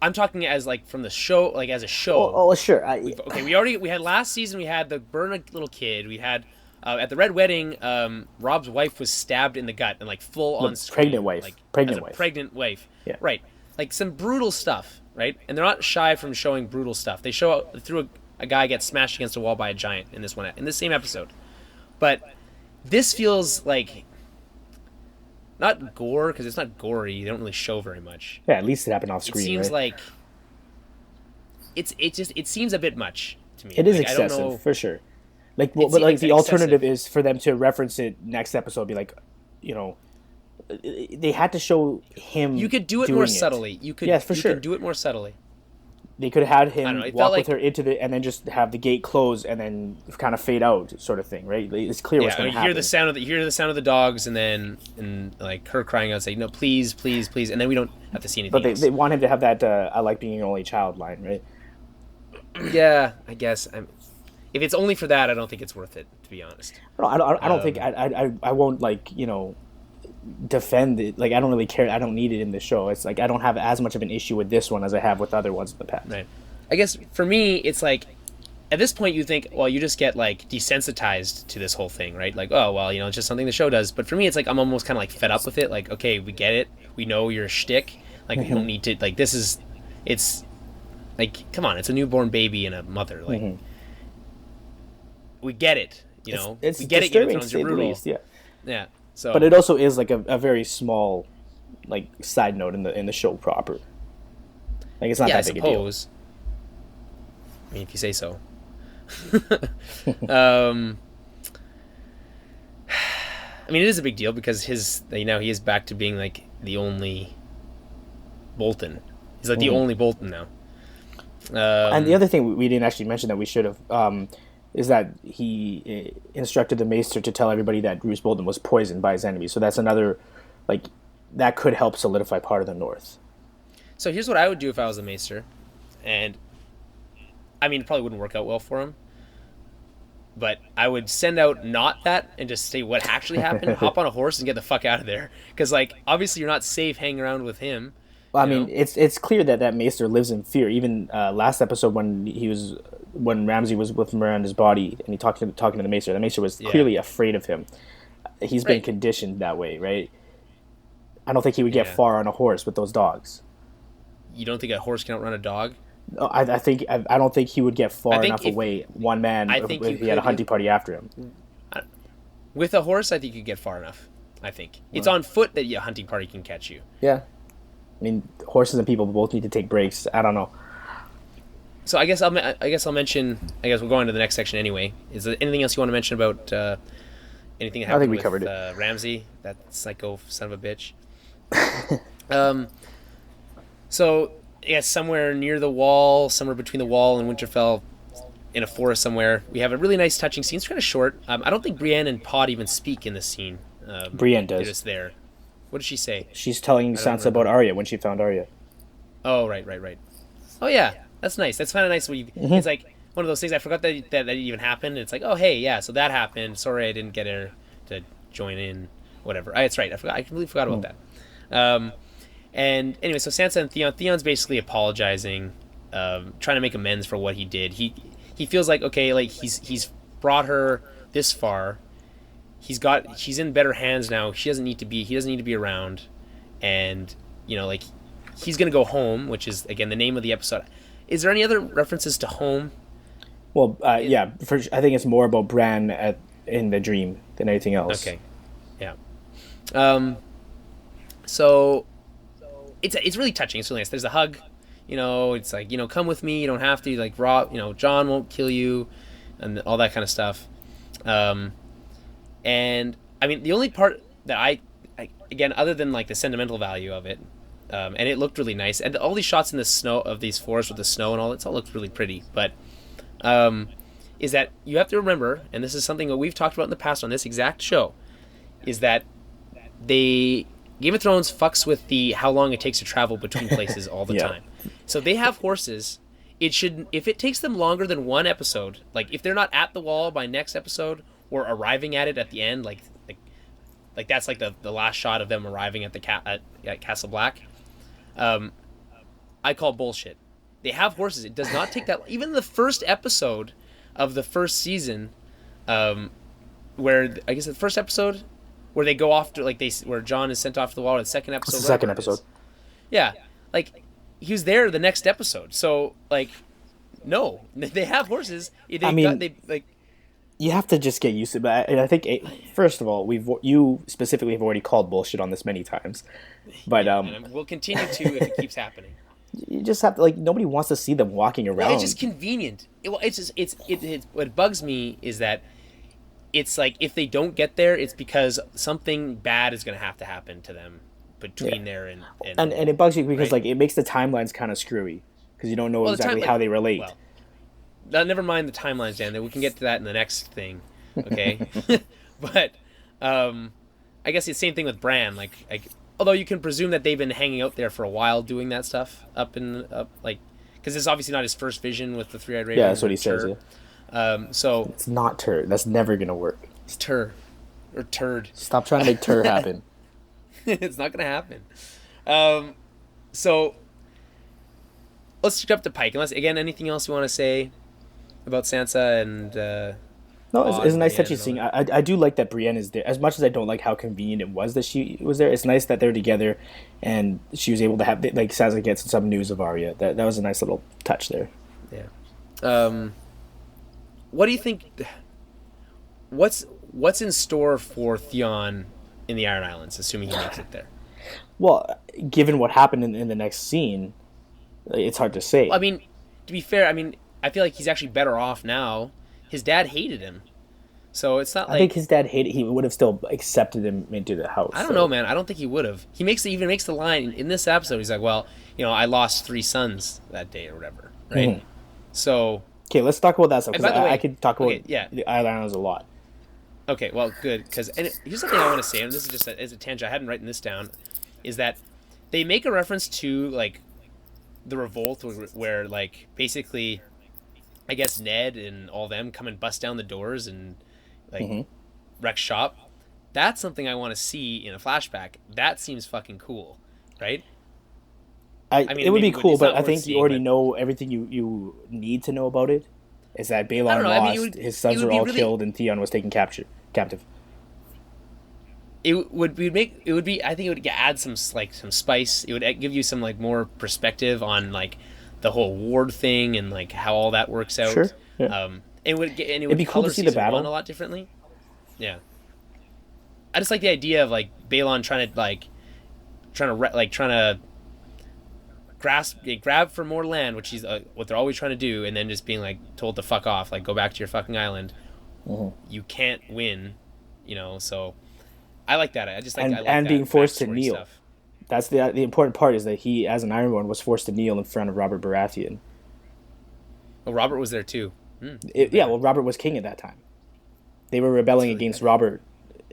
I'm talking as like from the show, like as a show. Oh, sure. We had last season. We had the burn a little kid. We had at the Red Wedding. Rob's wife was stabbed in the gut and like full on screen. Pregnant wife. Yeah. Right. Like some brutal stuff. Right. And they're not shy from showing brutal stuff. They show through a guy gets smashed against a wall by a giant in this same episode, but. This feels like not gore because it's not gory. They don't really show very much. Yeah, at least it happened off screen. It seems right? like it seems a bit much to me. It is like, excessive, I don't know. for sure. Like, well, but like the alternative is for them to reference it next episode, be like, you know, they had to show him. You could do it more subtly. You could, yes, for sure. Could do it more subtly. They could have had him walk like, with her into and then just have the gate close and then kind of fade out, sort of thing, right? It's clear what's going to happen. You hear the sound of the dogs, and like her crying out, saying, "No, please, please, please," and then we don't have to see anything. But they want him to have that "I like being an only child" line, right? Yeah, I guess. If it's only for that, I don't think it's worth it, to be honest. I don't think I won't, like, you know, defend it. Like, I don't really care. I don't need it in the show. It's like I don't have as much of an issue with this one as I have with other ones in the past. Right. I guess for me, it's like at this point you think, well, you just get like desensitized to this whole thing, right? Like, oh well, you know, it's just something the show does. But for me, it's like I'm almost kind of like fed up with it. Like, okay, we get it. We know your shtick. Like, we don't need to. Like, it's like, come on, it's a newborn baby and a mother. Like, we get it. You know, it's we get it. Game of Thrones, you're brutal. Least, yeah. Yeah. So, but it also is like a very small, like, side note in the show proper. Like, it's not that big a deal. I mean, if you say so. I mean, it is a big deal because he is back to being like the only Bolton. He's like the only Bolton now. And the other thing we didn't actually mention that we should have is that he instructed the Maester to tell everybody that Roose Bolton was poisoned by his enemies. So that's another, like, that could help solidify part of the North. So here's what I would do if I was a Maester, and I mean, it probably wouldn't work out well for him, but I would send out not that and just say what actually happened, hop on a horse and get the fuck out of there. Because, like, obviously you're not safe hanging around with him. Well, I mean, it's clear that Maester lives in fear. Even last episode when Ramsay was with Miranda's body and he talking to the Maester was clearly afraid of him. He's been conditioned that way, right? I don't think he would get far on a horse with those dogs. You don't think a horse can outrun a dog? No, I don't think he would get far enough away. One man, if he had a hunting party after him. With a horse, I think you get far enough. I think it's on foot that a hunting party can catch you. Yeah, I mean, horses and people both need to take breaks. I don't know. So I guess I'll mention. I guess we'll go into the next section anyway. Is there anything else you want to mention about anything that happened? I think we covered it. Ramsay, that psycho son of a bitch. So yeah, somewhere near the wall, somewhere between the wall and Winterfell, in a forest somewhere, we have a really nice touching scene. It's kind of short. I don't think Brienne and Pod even speak in this scene. Brienne does. They're just there. What does she say? She's telling Sansa about Arya when she found Arya. Oh, right. Oh, yeah. That's nice. That's kind of nice. It's like one of those things. I forgot that even happened. It's like, oh, hey, yeah, so that happened. Sorry I didn't get her to join in. Whatever. That's right. I completely forgot about that. And anyway, so Sansa and Theon's basically apologizing, trying to make amends for what he did. He feels like, okay, like he's brought her this far. She's in better hands now. He doesn't need to be around, and like he's gonna go home, which is again the name of the episode. Is there any other references to home? Well, yeah, I think it's more about Bran in the dream than anything else. Okay, yeah. So it's really touching. It's really nice. There's a hug. It's like, come with me. You don't have to. Like, Jon won't kill you, and all that kind of stuff. And I mean, the only part that I again, other than like the sentimental value of it, and it looked really nice, and all these shots in the snow of these forests with the snow and all, it's all looked really pretty. But is that you have to remember, and this is something that we've talked about in the past on this exact show, is that Game of Thrones fucks with the how long it takes to travel between places all the time. So they have horses. If it takes them longer than one episode, like if they're not at the wall by next episode or arriving at it at the end, like that's like the last shot of them arriving at at Castle Black, I call bullshit. They have horses. It does not take that. Even the first episode of the first season, where I guess the first episode where they go off to where Jon is sent off to the wall. Or the second episode. It's the second episode. Yeah, like he was there the next episode. So like, no, they have horses. You have to just get used to it. But I think first of all, you specifically have already called bullshit on this many times. But and we'll continue to if it keeps happening. you just have to, like, nobody wants to see them walking around. Well, it's just convenient. What bugs me is that it's like if they don't get there, it's because something bad is going to happen to them between there and it bugs you because like it makes the timelines kind of screwy because you don't know exactly how they relate. Never mind the timelines, Dan. We can get to that in the next thing, okay? But I guess it's the same thing with Bran. Like, although you can presume that they've been hanging out there for a while doing that stuff like, because it's obviously not his first vision with the three-eyed raven. Yeah, that's what he says. Yeah. So it's not Tur. That's never gonna work. It's Tur or Turd. Stop trying to make Tur happen. It's not gonna happen. So let's jump to Pike. Unless again, anything else you want to say about Sansa and? No, it's nice that she's seeing. I do like that Brienne is there. As much as I don't like how convenient it was that she was there, it's nice that they're together, and she was able to have like Sansa gets some news of Arya. That was a nice little touch there. Yeah. What do you think? What's in store for Theon in the Iron Islands, assuming he makes it there? Well, given what happened in the next scene, it's hard to say. Well, I mean, to be fair, I feel like he's actually better off now. His dad hated him, so it's not like... I think his dad hated... He would have still accepted him into the house. I don't know, man. I don't think he would have. He even makes the line in this episode. He's like, well, I lost 3 sons that day or whatever, right? Mm-hmm. So... Okay, let's talk about that stuff, because I could talk about the Islanders a lot. Okay, well, good, because... here's something I want to say, and this is just as a tangent. I hadn't written this down, is that they make a reference to, like, the revolt where like, basically... I guess Ned and all them come and bust down the doors and like wreck shop. That's something I want to see in a flashback. That seems fucking cool, right? I mean, it would be cool, but I think you already know everything you need to know about it. Is that Balon lost, his sons were all killed, and Theon was taken captive. I think it would add some spice. It would give you some like more perspective on like the whole ward thing and like how all that works out. Sure. Yeah. It would be cool to see the battle a lot differently. Yeah. I just like the idea of like Balon trying to grab for more land, which is what they're always trying to do, and then just being like told to fuck off, like go back to your fucking island. You can't win, So I like that. I just like and being forced to kneel. Stuff. That's the important part, is that he, as an Ironborn, was forced to kneel in front of Robert Baratheon. Oh, Robert was there too. Well, Robert was king at that time. They were rebelling against Robert,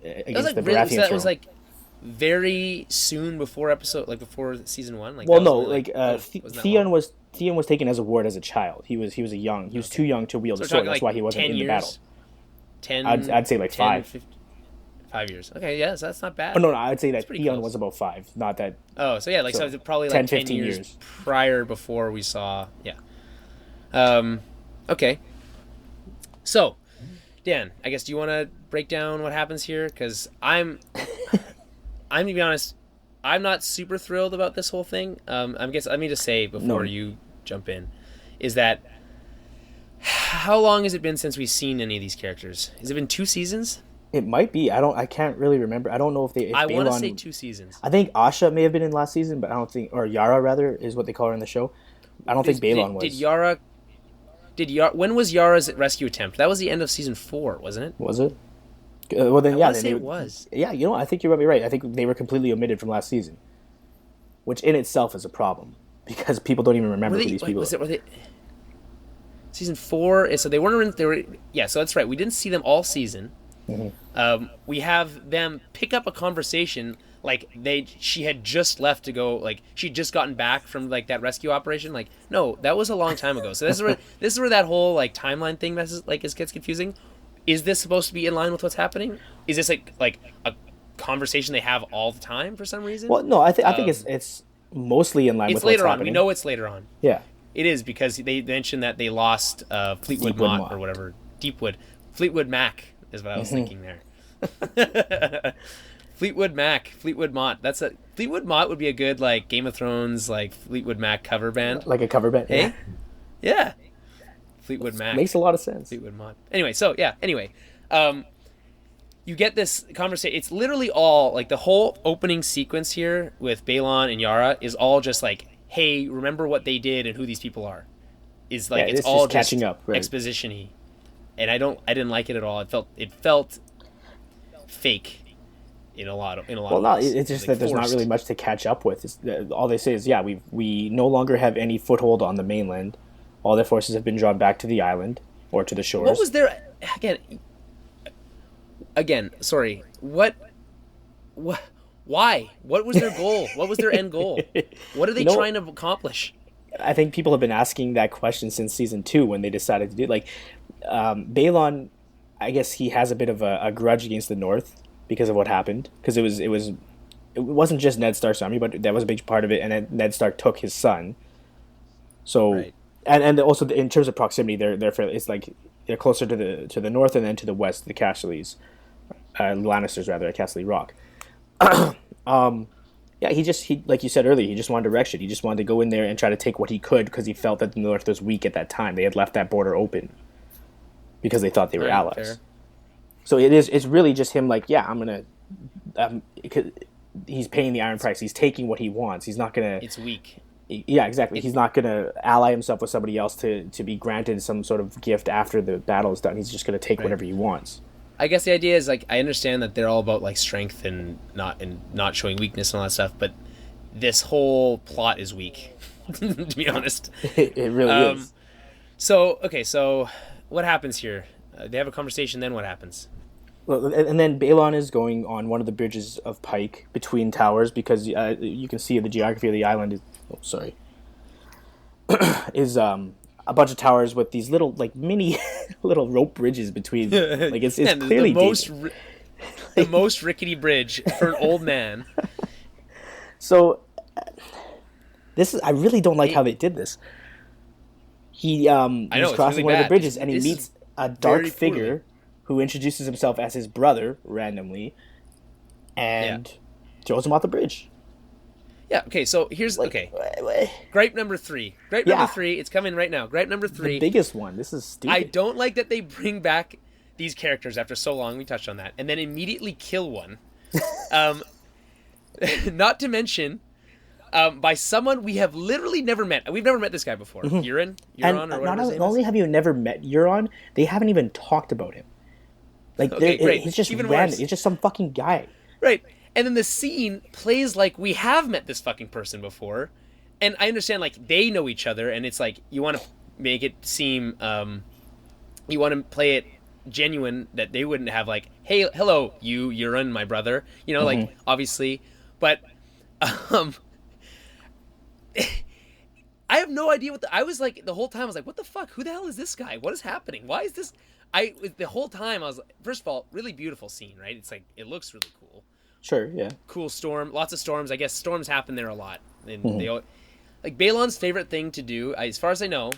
against the Baratheon throne. That was like very soon before before season 1. Theon was taken as a ward as a child. He was too young to wield a sword. That's why he wasn't in the battle. I'd say like 5. 5 years. Okay, yeah, so that's not bad. Oh, no, I'd say that Theon was about 5, not that... Oh, so yeah, so it was probably 10 years prior before we saw... Yeah. Okay. So, Dan, I guess, do you want to break down what happens here? Because I'm to be honest, I'm not super thrilled about this whole thing. Let me just say before you jump in, is that how long has it been since we've seen any of these characters? Has it been 2 seasons? It might be. I can't really remember. I don't know if I want to say 2 seasons. I think Asha may have been in last season, but I don't think... Or Yara, rather, is what they call her in the show. I don't think Balon was. When was Yara's rescue attempt? That was the end of season 4, wasn't it? Was it? Well, then, yeah. It was. Yeah, I think you're right. I think they were completely omitted from last season. Which in itself is a problem. Because people don't even remember who these people are. Season 4, so they weren't... so that's right. We didn't see them all season. We have them pick up a conversation like she had just left to go, like she'd just gotten back from like that rescue operation. Like, no, that was a long time ago. So this is where that whole like timeline thing gets confusing. Is this supposed to be in line with what's happening? Is this like a conversation they have all the time for some reason? Well, no, I think it's mostly in line with what's happening. It's later on. We know it's later on. Yeah, it is, because they mentioned that they lost Fleetwood Mott or whatever. Deepwood. Fleetwood Mac is what I was thinking there. Fleetwood Mott. Fleetwood Mott would be a good like Game of Thrones like Fleetwood Mac cover band. Like a cover band. Hey? Yeah. Fleetwood Mac. Makes a lot of sense. Fleetwood Mott. Anyway, you get this conversation. It's literally all like the whole opening sequence here with Balon and Yara is all just like hey, remember what they did and who these people are. Is like it's it's all just catching up, right? exposition-y. And I didn't like it at all. It felt fake in a lot of Well, no, ways. it's just like that there's not forced. really much to catch up with. All they say is, yeah, we no longer have any foothold on the mainland. All their forces have been drawn back to the island or to the shores. What was their again? Sorry. What? Why? What was their goal? What was their end goal? What are they trying to accomplish? I think people have been asking that question since season 2 when they decided to do like Balon. I guess he has a bit of a grudge against the North because of what happened. Because it wasn't just Ned Stark's army, but that was a big part of it. And then Ned Stark took his son. So Right. and also in terms of proximity, they're fairly, it's like they're closer to the north and then to the west, the Castleys, Lannisters rather, at Castle Rock. Yeah, he like you said earlier, he just wanted direction. He just wanted to go in there and try to take what he could because he felt that the North was weak at that time. They had left that border open because they thought they were allies. Fair. So it's really just him like, yeah, I'm gonna. He's paying the iron price. He's taking what he wants. He's not gonna. It's weak. Yeah, exactly. He's not gonna ally himself with somebody else to be granted some sort of gift after the battle is done. He's just gonna take whatever he wants. I guess the idea is like I understand that they're all about like strength and not showing weakness and all that stuff, but this whole plot is weak, to be honest. It really is. So what happens here? They have a conversation. Then what happens? Well, and then Balon is going on one of the bridges of Pike between towers because you can see the geography of the island is. Oh, sorry. Is a bunch of towers with these little like mini little rope bridges between. Like it's clearly the most rickety bridge for an old man. So this is I really don't like how they did this. He's crossing really one of the bad. bridges and he meets a dark very figure poorly. who introduces himself as his brother randomly and throws him off the bridge. Yeah, okay, so here's gripe number 3. Number 3, it's coming right now. Gripe number 3. The biggest one. This is stupid. I don't like that they bring back these characters after so long. We touched on that, and then immediately kill one. Not to mention, by someone we have literally never met. We've never met this guy before. Euron, and or whatever his name not only is. have you never met Euron, they haven't even talked about him. Like, great. he's just Even random. worse. He's just some fucking guy. Right. And then the scene plays like we have met this fucking person before. And I understand, like, they know each other, and it's like, you want to make it seem, you want to play it genuine, that they wouldn't have, like, hey, hello, Euron, my brother. You know, like, obviously. But, I have no idea I was like, the whole time, I was like, what the fuck? Who the hell is this guy? What is happening? Why is this? The whole time, I was like, first of all, really beautiful scene, right? It's like, it looks really cool. Sure, yeah. Cool storm, lots of storms. I guess storms happen there a lot, and they like Balon's favorite thing to do, as far as I know,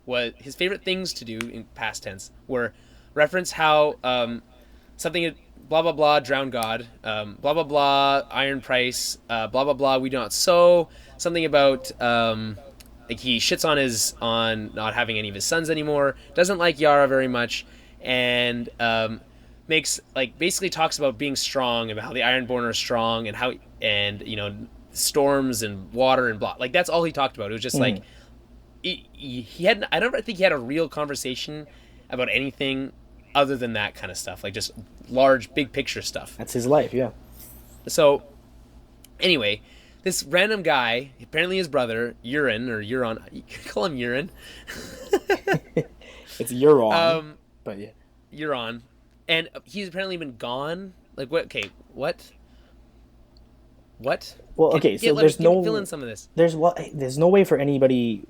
was his favorite things to do in past tense were reference how something blah blah blah drown god, blah blah blah iron price, blah blah blah we do not sow, something about like he shits on not having any of his sons anymore, doesn't like Yara very much, and makes like basically talks about being strong, about how the Ironborn are strong and how you know storms and water and blah, like that's all he talked about. It was just like he had, I don't think he had a real conversation about anything other than that kind of stuff, like just large big picture stuff. That's his life, yeah. So anyway, this random guy, apparently his brother Euron, you can call him Euron. It's Euron, but yeah, Euron. And he's apparently been gone. Like what? Okay, what? What? Well, okay, so there's no fill in some of this. There's no way for anybody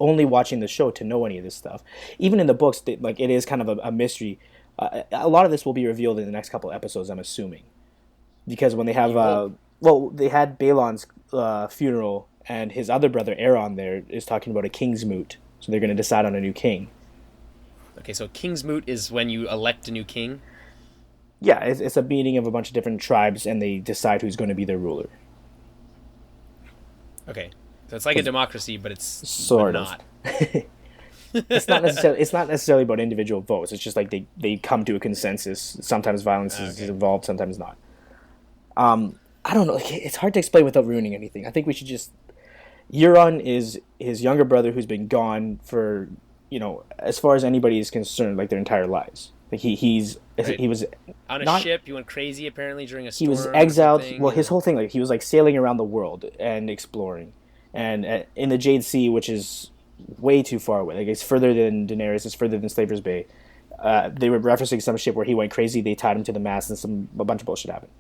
only watching the show to know any of this stuff. Even in the books, like it is kind of a mystery. A lot of this will be revealed in the next couple of episodes, I'm assuming, because when they have they had Balon's funeral and his other brother Aeron there is talking about a king's moot, so they're going to decide on a new king. Okay, so King's Moot is when you elect a new king? Yeah, it's a meeting of a bunch of different tribes, and they decide who's going to be their ruler. Okay, so it's like a democracy, but it's sort of not. It's not necessarily about individual votes. It's just like they come to a consensus. Sometimes violence is involved, sometimes not. I don't know. It's hard to explain without ruining anything. I think we should just Euron is his younger brother who's been gone for, as far as anybody is concerned, like their entire lives. Like Right. he was On a not ship, he went crazy apparently during a he was storm or exiled. something. Well, his whole thing, like he was like sailing around the world and exploring, and in the Jade Sea, which is way too far away. Like it's further than Daenerys, it's further than Slaver's Bay. They were referencing some ship where he went crazy. They tied him to the mast, and a bunch of bullshit happened.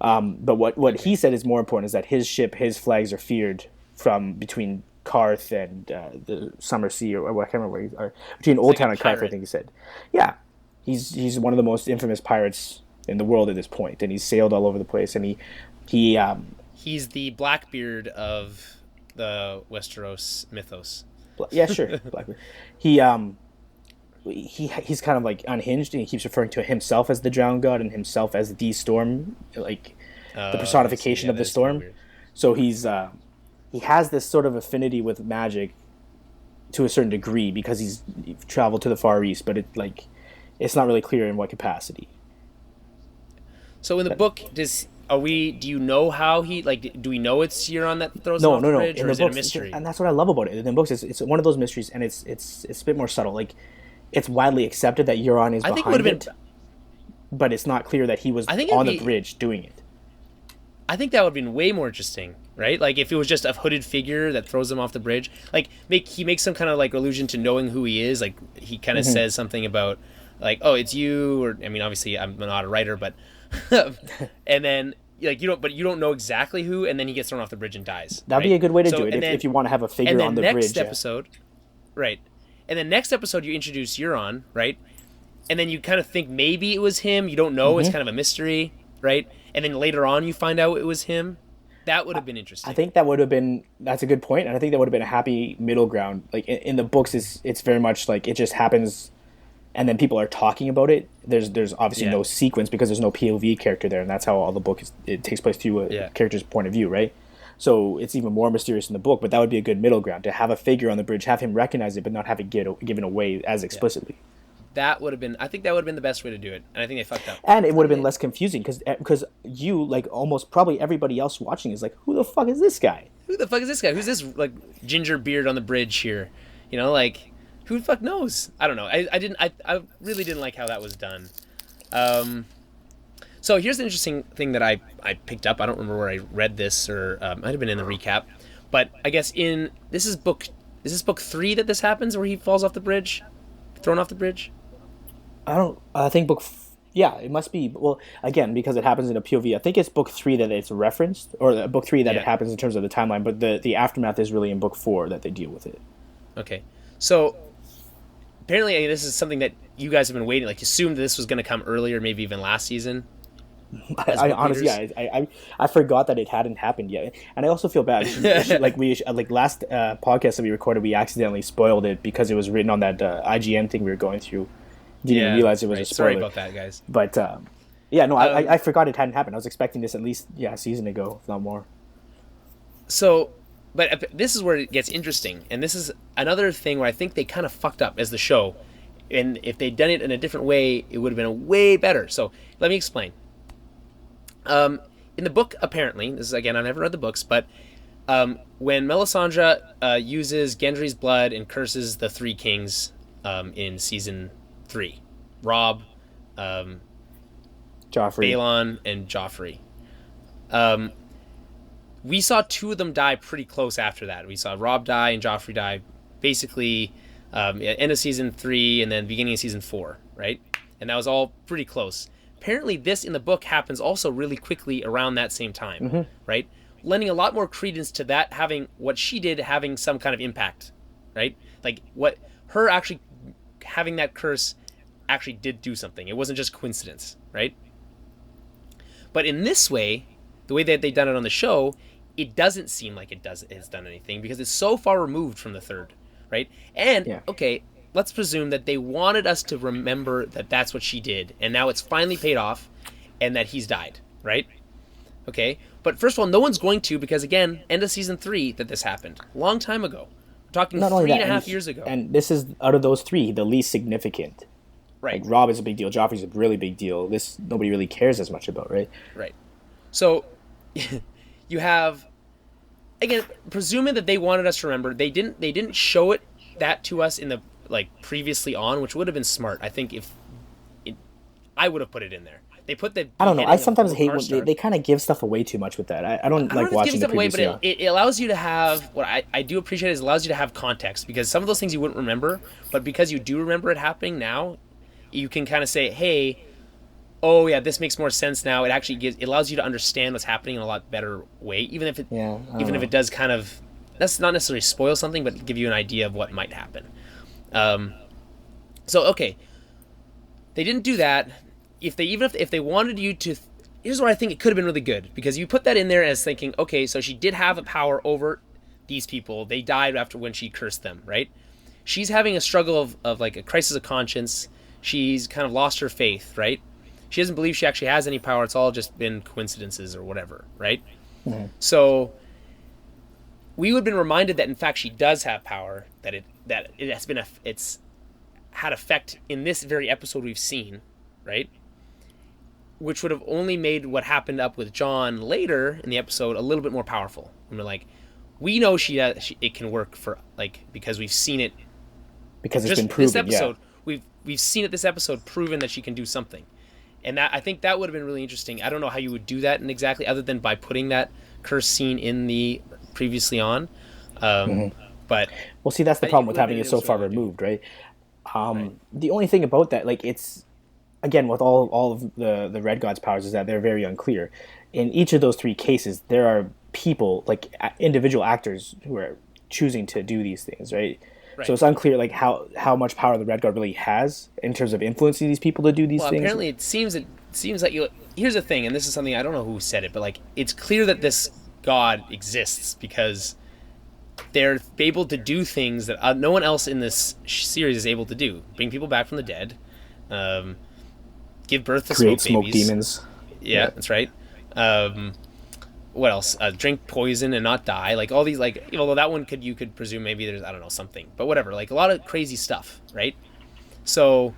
But what he said is more important is that his ship, his flags are feared from between Karth and the Summer Sea, or I can't remember where or between Old Town and Karth. I think he said, yeah, he's one of the most infamous pirates in the world at this point, and he's sailed all over the place, and he he's the Blackbeard of the Westeros mythos. yeah, sure, Blackbeard. He he's kind of like unhinged, and he keeps referring to himself as the Drowned God and himself as the Storm, like the personification of the storm. So he has this sort of affinity with magic to a certain degree because he's traveled to the Far East, but it's not really clear in what capacity. So in the book, do you know how he, like, do we know it's Euron that throws him off the bridge, or is it a mystery? And that's what I love about it. In the books, it's one of those mysteries, and it's a bit more subtle. Like, it's widely accepted that Euron is behind it, but it's not clear that he was on the bridge doing it. I think that would have been way more interesting, right? Like, if it was just a hooded figure that throws him off the bridge. Like, he makes some kind of, like, allusion to knowing who he is. Like, he kind of says something about, like, oh, it's you, or, I mean, obviously, I'm not a writer, but... and then... Like, you don't know exactly who, and then he gets thrown off the bridge and dies. That'd be a good way to do it if you want to have a figure on the bridge. Next episode, right? And then next episode you introduce Euron, right? And then you kind of think maybe it was him. You don't know. It's kind of a mystery, right? And then later on you find out it was him. That would have been interesting. I think that would have been. That's a good point, and I think that would have been a happy middle ground. Like in the books, it's very much like it just happens. And then people are talking about it. There's obviously no sequence because there's no POV character there, and that's how all the book it takes place through a character's point of view, right? So it's even more mysterious in the book, but that would be a good middle ground to have a figure on the bridge, have him recognize it, but not have it given away as explicitly. That would have been. I think that would have been the best way to do it, and I think they fucked up. And it would have been less confusing because you, like almost probably everybody else watching, is like, who the fuck is this guy? Who the fuck is this guy? Who's this like ginger beard on the bridge here? You know, like. Who the fuck knows? I don't know. I really didn't like how that was done. So here's an interesting thing that I picked up. I don't remember where I read this, or might have been in the recap. But I guess this is book 3 that this happens, where he falls off the bridge, thrown off the bridge. I think yeah, it must be. Well, again, because it happens in a POV. I think it's book 3 that it's referenced, or book 3 that it happens in terms of the timeline. But the aftermath is really in book 4 that they deal with it. Okay, so. Apparently, this is something that you guys have been waiting. Like, assumed that this was going to come earlier, maybe even last season. I honestly, I forgot that it hadn't happened yet, and I also feel bad. Like last podcast that we recorded, we accidentally spoiled it because it was written on that IGN thing we were going through. Didn't even realize it was a spoiler. Sorry about that, guys. But I forgot it hadn't happened. I was expecting this at least a season ago, if not more. So. But this is where it gets interesting, and this is another thing where I think they kind of fucked up as the show, and if they'd done it in a different way, it would have been way better. So let me explain. In the book, apparently, this is, again, I've never read the books, but when Melisandre uses Gendry's blood and curses the 3 kings in season 3, Robb, Joffrey, Balon, and Joffrey. We saw 2 of them die pretty close after that. We saw Robb die and Joffrey die basically end of season 3 and then beginning of season 4, right? And that was all pretty close. Apparently this in the book happens also really quickly around that same time, right? Lending a lot more credence to that what she did having some kind of impact, right? Like what her actually having that curse actually did do something. It wasn't just coincidence, right? But in this way, the way that they've done it on the show, it doesn't seem like it's done anything because it's so far removed from the 3rd, right? And, okay, let's presume that they wanted us to remember that that's what she did, and now it's finally paid off, and that he's died, right? Okay, but first of all, no one's going to because, again, end of season 3 that this happened. Long time ago. We're talking 3.5 years ago. And this is, out of those 3, the least significant. Right. Like, Robb is a big deal, Joffrey's a really big deal. This, nobody really cares as much about, right? Right. So... you have again, presuming that they wanted us to remember, they didn't show that to us in the like previously on, which would have been smart. I think I would have put it in there. They put the I don't know. I sometimes hate when they kind of give stuff away too much with that. I don't like watching the previous away, but it allows you to have what I do appreciate is it allows you to have context, because some of those things you wouldn't remember, but because you do remember it happening now, you can kind of say, hey, oh yeah, this makes more sense now. It actually it allows you to understand what's happening in a lot better way, even if it does kind of, that's not necessarily spoil something, but give you an idea of what might happen. So okay, they didn't do that. If they wanted you to, here's where I think it could have been really good, because you put that in there as thinking, okay, so she did have a power over these people. They died after when she cursed them, right? She's having a struggle of like a crisis of conscience. She's kind of lost her faith, right? She doesn't believe she actually has any power. It's all just been coincidences or whatever, right? Mm-hmm. So we would have been reminded that in fact she does have power. That it has been it's had effect in this very episode we've seen, right? Which would have only made what happened up with Jon later in the episode a little bit more powerful. And we're like, we know it can work for, like, because we've seen it. Because it's been proven, this episode, we've seen it this episode proven that she can do something. And that, I think that would have been really interesting. I don't know how you would do that exactly, other than by putting that curse scene in the previously on. But well, see, that's the problem with having it so far removed, right? The only thing about that, like, it's, again, with all of the Red God's powers, is that they're very unclear. In each of those three cases, there are people, like individual actors, who are choosing to do these things, right? So it's unclear, like, how much power the Red God really has in terms of influencing these people to do these things. Apparently it seems like here's the thing, and this is something I don't know who said it, but like, it's clear that this God exists because they're able to do things that no one else in this series is able to do. Bring people back from the dead. Give birth to create smoke babies. demons. Yeah, that's right. What else? Drink poison and not die. Like all these, like, although that one you could presume maybe there's, I don't know, something, but whatever. Like a lot of crazy stuff, right? So,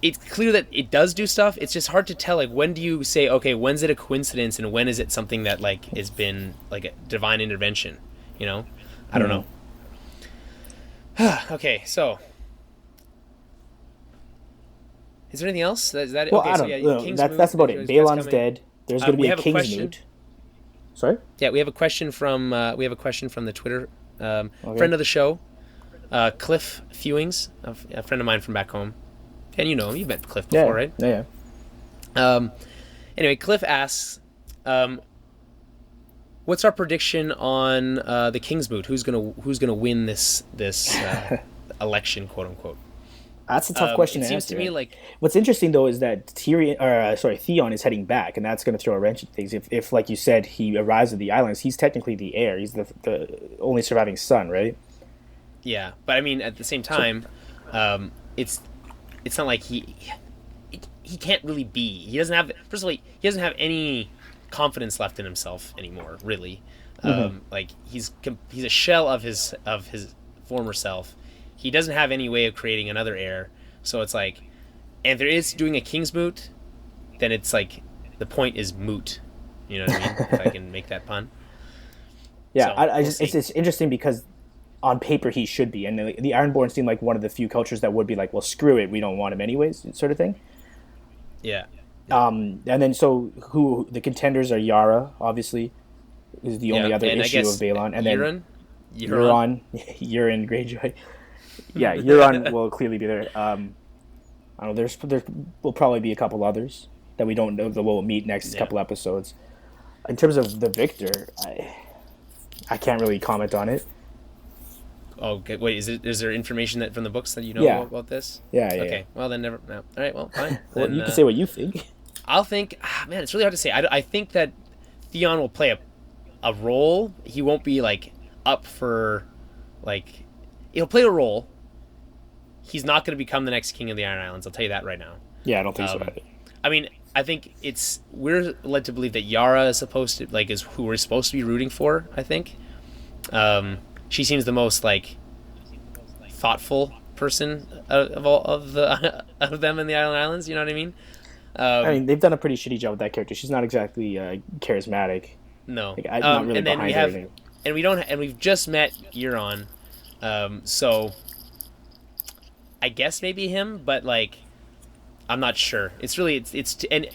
it's clear that it does do stuff. It's just hard to tell. Like, when do you say, okay, when's it a coincidence and when is it something that like has been like a divine intervention? You know, I don't know. Okay, so. Is there anything else? Is that well, okay, I don't know. That's about it. Balon's dead. There's going to be a King's Moot. Sorry? Yeah, we have a question from the Twitter friend of the show, Cliff Fewings, a friend of mine from back home. And you know him. You've met Cliff before, right? Yeah. Anyway, Cliff asks, what's our prediction on the King's Moot? Who's gonna win this election, quote unquote? That's a tough question to answer. It seems to me like... What's interesting, though, is that Theon is heading back, and that's going to throw a wrench in things. If, like you said, he arrives at the islands, he's technically the heir. He's the only surviving son, right? Yeah, but I mean, at the same time, it's not like he can't really be. He doesn't have... First of all, he doesn't have any confidence left in himself anymore, really. Like, he's a shell of his former self. He doesn't have any way of creating another heir, so it's like, and if there is doing a King's Moot, then it's like, the point is moot. You know what I mean? If I can make that pun. Yeah, so, it's interesting because on paper he should be, and the Ironborn seem like one of the few cultures that would be like, well, screw it, we don't want him anyways, sort of thing. Yeah. And then so who the contenders are? Yara, obviously, is the only other issue of Balon, and then Euron Greyjoy. Yeah, Euron will clearly be there. I don't know. There will probably be a couple others that we don't know that we'll meet next couple episodes. In terms of the victor, I can't really comment on it. Oh, okay. Wait, is there information from the books that you know about this? Yeah. Okay. Well, then never. No. All right. Well, fine. Well, you can say what you think. I'll think. Man, it's really hard to say. I think that Theon will play a role. He won't be like up for like. He'll play a role. He's not going to become the next king of the Iron Islands. I'll tell you that right now. Yeah, I don't think so. I mean, I think we're led to believe that Yara is supposed to is who we're supposed to be rooting for. I think. She seems the most like thoughtful person of all of them in the Islands. You know what I mean? I mean, they've done a pretty shitty job with that character. She's not exactly charismatic. No. Like, I'm not really and then behind we have, everything. and we don't, and we've just met Euron, so I guess maybe him, but like I'm not sure. It's really it's and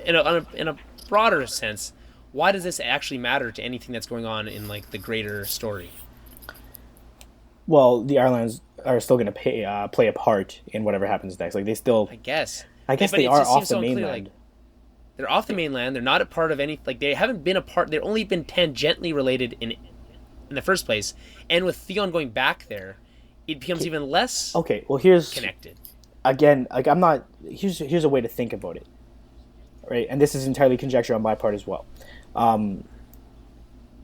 in a broader sense, why does this actually matter to anything that's going on in like the greater story? Well, the Irelands are still going to play a part in whatever happens next. Like they still, I guess. I guess But they it are just off seems the so unclear, mainland. like, they're off the mainland. They're not a part of any. Like they haven't been a part. They've only been tangentially related in the first place. And with Theon going back there, it becomes even less Okay, well here's connected. again, like I'm not. Here's a way to think about it, right? And this is entirely conjecture on my part as well.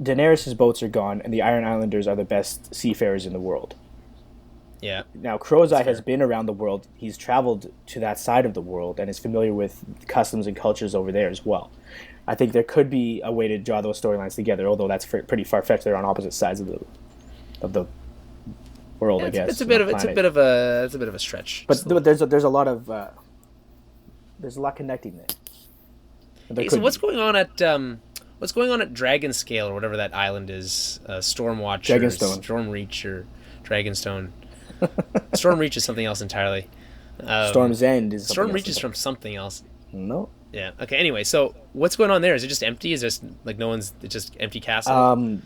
Daenerys' boats are gone, and the Iron Islanders are the best seafarers in the world. Yeah. Now, Crow's Eye fair. has been around the world. He's traveled to that side of the world and is familiar with customs and cultures over there as well. I think there could be a way to draw those storylines together, although that's pretty far fetched. They're on opposite sides of the world, Yeah, I guess. it's a bit of a stretch. But there's a lot of there's a lot connecting there. Hey, so what's going on at Dragonscale or whatever that island is? Stormwatch, Dragonstone, Stormreach, or Dragonstone. Stormreach is something else entirely. Storm's End is Stormreach is from something else. No. Yeah. Okay. Anyway, so what's going on there? Is it just empty? Is just like no one's? It's just empty castle. A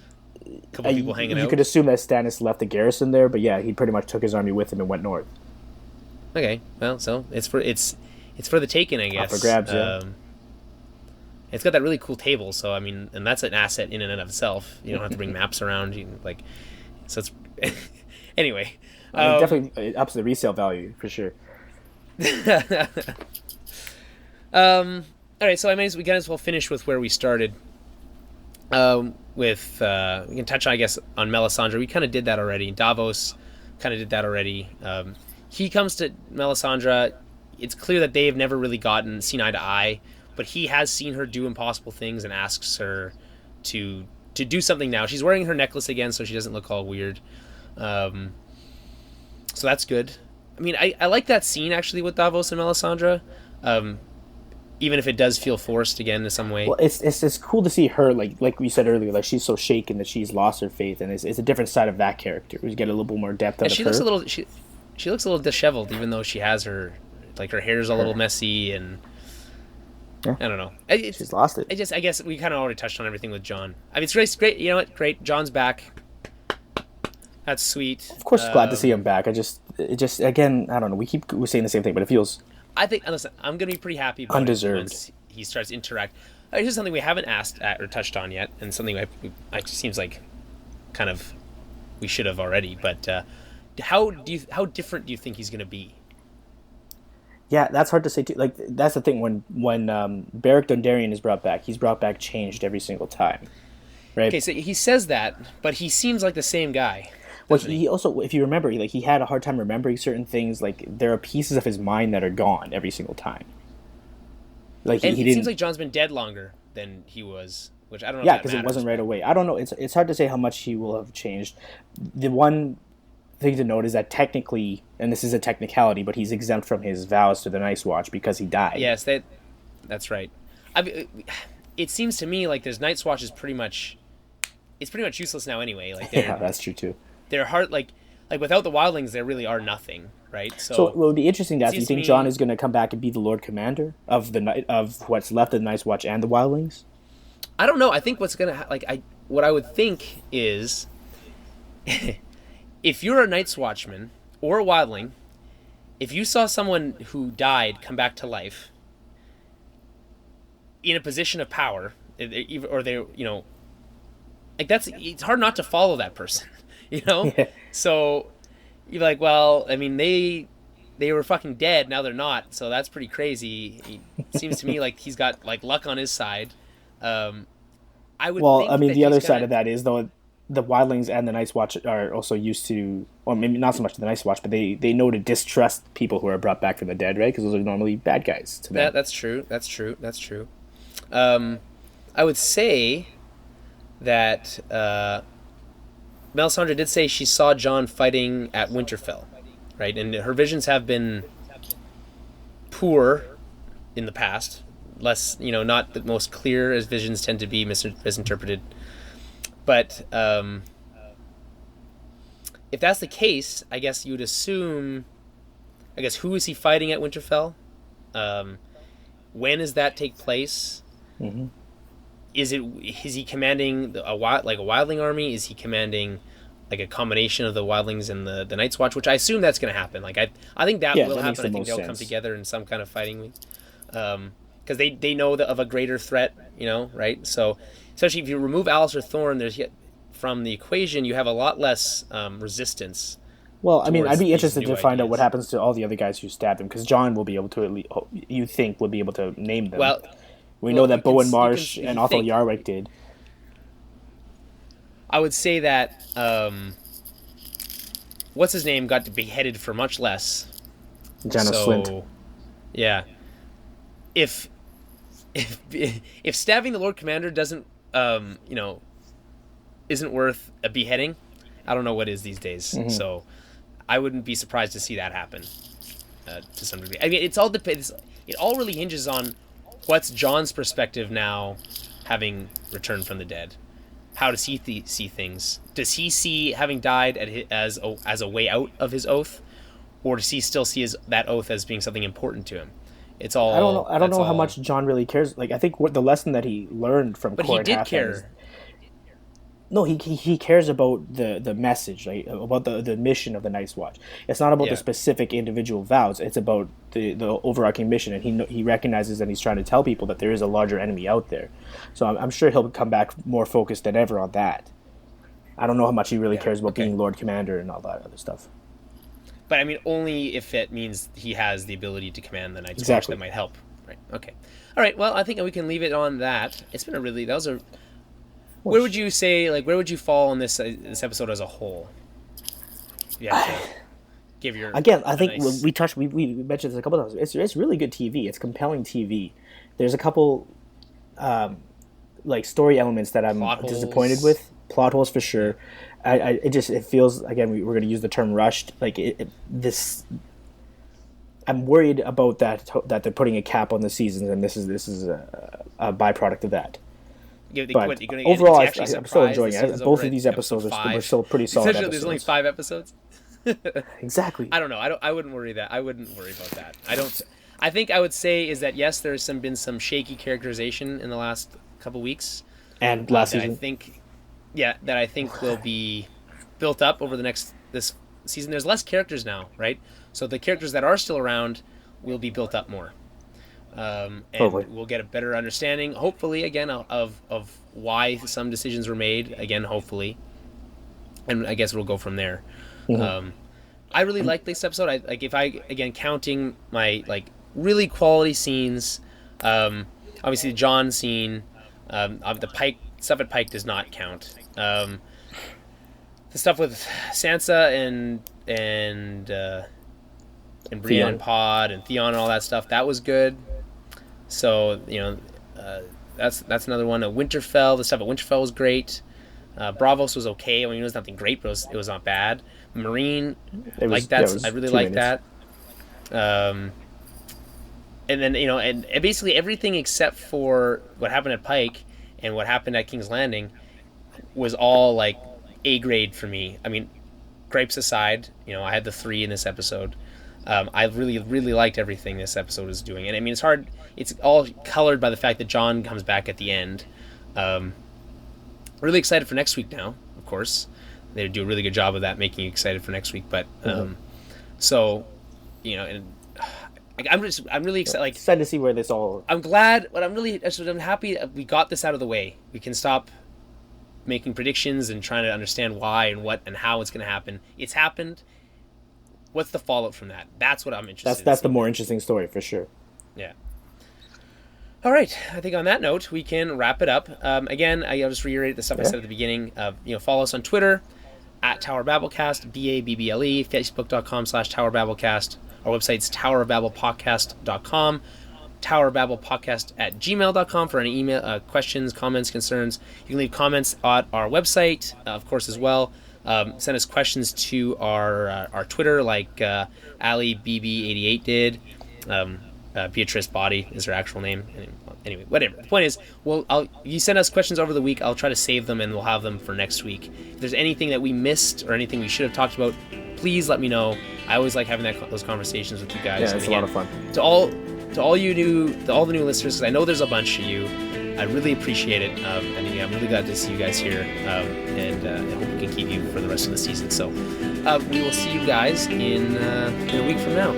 couple people hanging out. You could assume that Stannis left the garrison there, but yeah, he pretty much took his army with him and went north. Okay. Well, so it's for the taking, I guess. Up for grabs, yeah. It's got that really cool table, so I mean, and that's an asset in and of itself. You don't have to bring maps around. You can, like, so it's anyway. It definitely ups the resale value for sure. All right, so we might as well finish with where we started. We can touch on, I guess, on Melisandre. We kind of did that already. Davos kind of did that already. He comes to Melisandre. It's clear that they have never really seen eye to eye, but he has seen her do impossible things and asks her to do something now. She's wearing her necklace again, so she doesn't look all weird. So that's good. I mean, I like that scene, actually, with Davos and Melisandre, even if it does feel forced again in some way. Well, it's cool to see her, like we said earlier, like she's so shaken that she's lost her faith, and it's a different side of that character. We get a little bit more depth out of her. She looks a little disheveled, even though she has her hair's a little messy, and yeah. I don't know. She's lost it. I guess we kind of already touched on everything with Jon. I mean, it's great. You know what? Great. Jon's back. That's sweet. Of course, glad to see him back. It just again, I don't know. We're saying the same thing, but it feels. I think. Listen, I'm gonna be pretty happy about undeserved. It once he starts to interact. Here's something we haven't asked or touched on yet, and something it seems like kind of we should have already. But how different do you think he's gonna be? Yeah, that's hard to say too. Like that's the thing when Beric Dondarrion is brought back, he's brought back changed every single time, right? Okay, so he says that, but he seems like the same guy. Well, he also, if you remember, he had a hard time remembering certain things. Like there are pieces of his mind that are gone every single time. Like and he it didn't. Seems like Jon's been dead longer than he was, which I don't know. Yeah, because it wasn't right away. I don't know. It's hard to say how much he will have changed. The one thing to note is that technically, and this is a technicality, but he's exempt from his vows to the Night's Watch because he died. Yes, that's right. It seems to me like this Night's Watch is pretty much useless now anyway. Like yeah, that's true too. They're hard like without the wildlings, there really are nothing, right? So it would be interesting to ask. Do you think Jon is going to come back and be the Lord Commander of what's left of the Night's Watch and the wildlings? I don't know. I think what's gonna what I would think is if you're a Night's Watchman or a wildling, if you saw someone who died come back to life in a position of power, or they, it's hard not to follow that person, Yeah. So you're like, well, I mean, they were fucking dead, now they're not, so that's pretty crazy. It seems to me like he's got luck on his side. I would. Well, think that the other side of that is though. The wildlings and the Night's Watch are also used to, or maybe not so much the Night's Watch, but they know to distrust people who are brought back from the dead, right? Because those are normally bad guys to them. That's true. I would say that Melisandre did say she saw Jon fighting at Winterfell, right? And her visions have been poor in the past, less, not the most clear, as visions tend to be misinterpreted. But if that's the case, I guess you would assume. I guess who is he fighting at Winterfell? When does that take place? Mm-hmm. Is he commanding a wildling army? Is he commanding like a combination of the wildlings and the Night's Watch? Which I assume that's going to happen. Like I think that will happen. I think they'll come together in some kind of fighting, because they know of a greater threat. Right? So especially if you remove Alistair Thorne, from the equation, you have a lot less resistance. Well, I mean, I'd be interested to find out what happens to all the other guys who stabbed him, because Jon will be able to, at least, you think, would be able to name them. Well, we know that Bowen Marsh and Othel Yarwick did. I would say that, what's his name got beheaded for much less. Janos Slynt. Yeah. If stabbing the Lord Commander doesn't, isn't worth a beheading, I don't know what is these days. Mm-hmm. So I wouldn't be surprised to see that happen to some degree. I mean, it all really hinges on what's Jon's perspective now, having returned from the dead. How does he see things? Does he see having died as a way out of his oath, or does he still see that oath as being something important to him? It's all. I don't know how much Jon really cares. Like, I think the lesson that he learned from But he did care. No, he cares about the message, like, about the mission of the Night's Watch. It's not about the specific individual vows. It's about the overarching mission, and he recognizes and he's trying to tell people that there is a larger enemy out there. So I'm sure he'll come back more focused than ever on that. I don't know how much he really cares about being Lord Commander and all that other stuff. But I mean, only if it means he has the ability to command the Night's Watch, that might help. Right. Okay. All right. Well, I think we can leave it on that. It's been where would you say, where would you fall on this episode as a whole? Yeah. Give your again. I think we mentioned this a couple of times. It's really good TV. It's compelling TV. There's a couple story elements that I'm disappointed with. Plot holes for sure. It feels, again, we're going to use the term rushed. I'm worried about that they're putting a cap on the seasons, and this is a byproduct of that. But overall, I'm still enjoying it. Both of these episodes are still pretty solid. Essentially, there's only 5 episodes. Exactly. I don't know. I wouldn't worry about that. I think I would say is that yes, there's been some shaky characterization in the last couple weeks, and last season. I think will be built up over this season. There's less characters now, right? So the characters that are still around will be built up more. And we'll get a better understanding, hopefully, again, of why some decisions were made, again, hopefully. And I guess we'll go from there. Mm-hmm. I really like this episode. Counting my, really quality scenes, obviously the Jon scene, the Pike, stuff at Pike does not count. The stuff with Sansa and Brienne Pod and Theon and all that stuff, that was good. So, that's another one. Winterfell, the stuff at Winterfell was great. Braavos was okay. I mean, it was nothing great, but it was not bad. Marine, I really liked that. And then, and basically everything except for what happened at Pike and what happened at King's Landing was all, A grade for me. I mean, gripes aside, I had the 3 in this episode. I really, really liked everything this episode is doing. And I mean, it's hard. It's all colored by the fact that Jon comes back at the end. Really excited for next week now, of course. They do a really good job of that, making you excited for next week. But, so, and I'm really excited. Excited to see where this all... I'm glad, but I'm happy that we got this out of the way. We can stop making predictions and trying to understand why and what and how it's going to happen. It's happened. What's the fallout from that? That's what I'm interested in. That's the more interesting story, for sure. Yeah. All right. I think on that note, we can wrap it up. Again, I'll just reiterate the stuff I said at the beginning. Follow us on Twitter, @TowerBabblecast, BABBLE, Facebook.com/TowerBabblecast. Our website's TowerBabblePodcast.com. TowerBabblePodcast@gmail.com for any email, questions, comments, concerns. You can leave comments at our website, of course, as well. Send us questions to our Twitter, like Ali BB88 did. Beatrice Body is her actual name. anyway, whatever. The point is, you send us questions over the week. I'll try to save them, and we'll have them for next week. If there's anything that we missed or anything we should have talked about, please let me know. I always like having those conversations with you guys. Yeah, it's a lot of fun. To all the new listeners, because I know there's a bunch of you. I really appreciate it. And I'm really glad to see you guys here, and I hope we can keep you for the rest of the season. So we will see you guys in a week from now.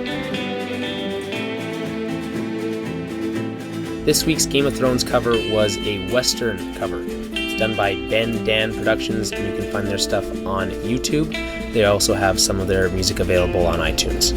This week's Game of Thrones cover was a Western cover. It's done by Dan Productions, and you can find their stuff on YouTube. They also have some of their music available on iTunes.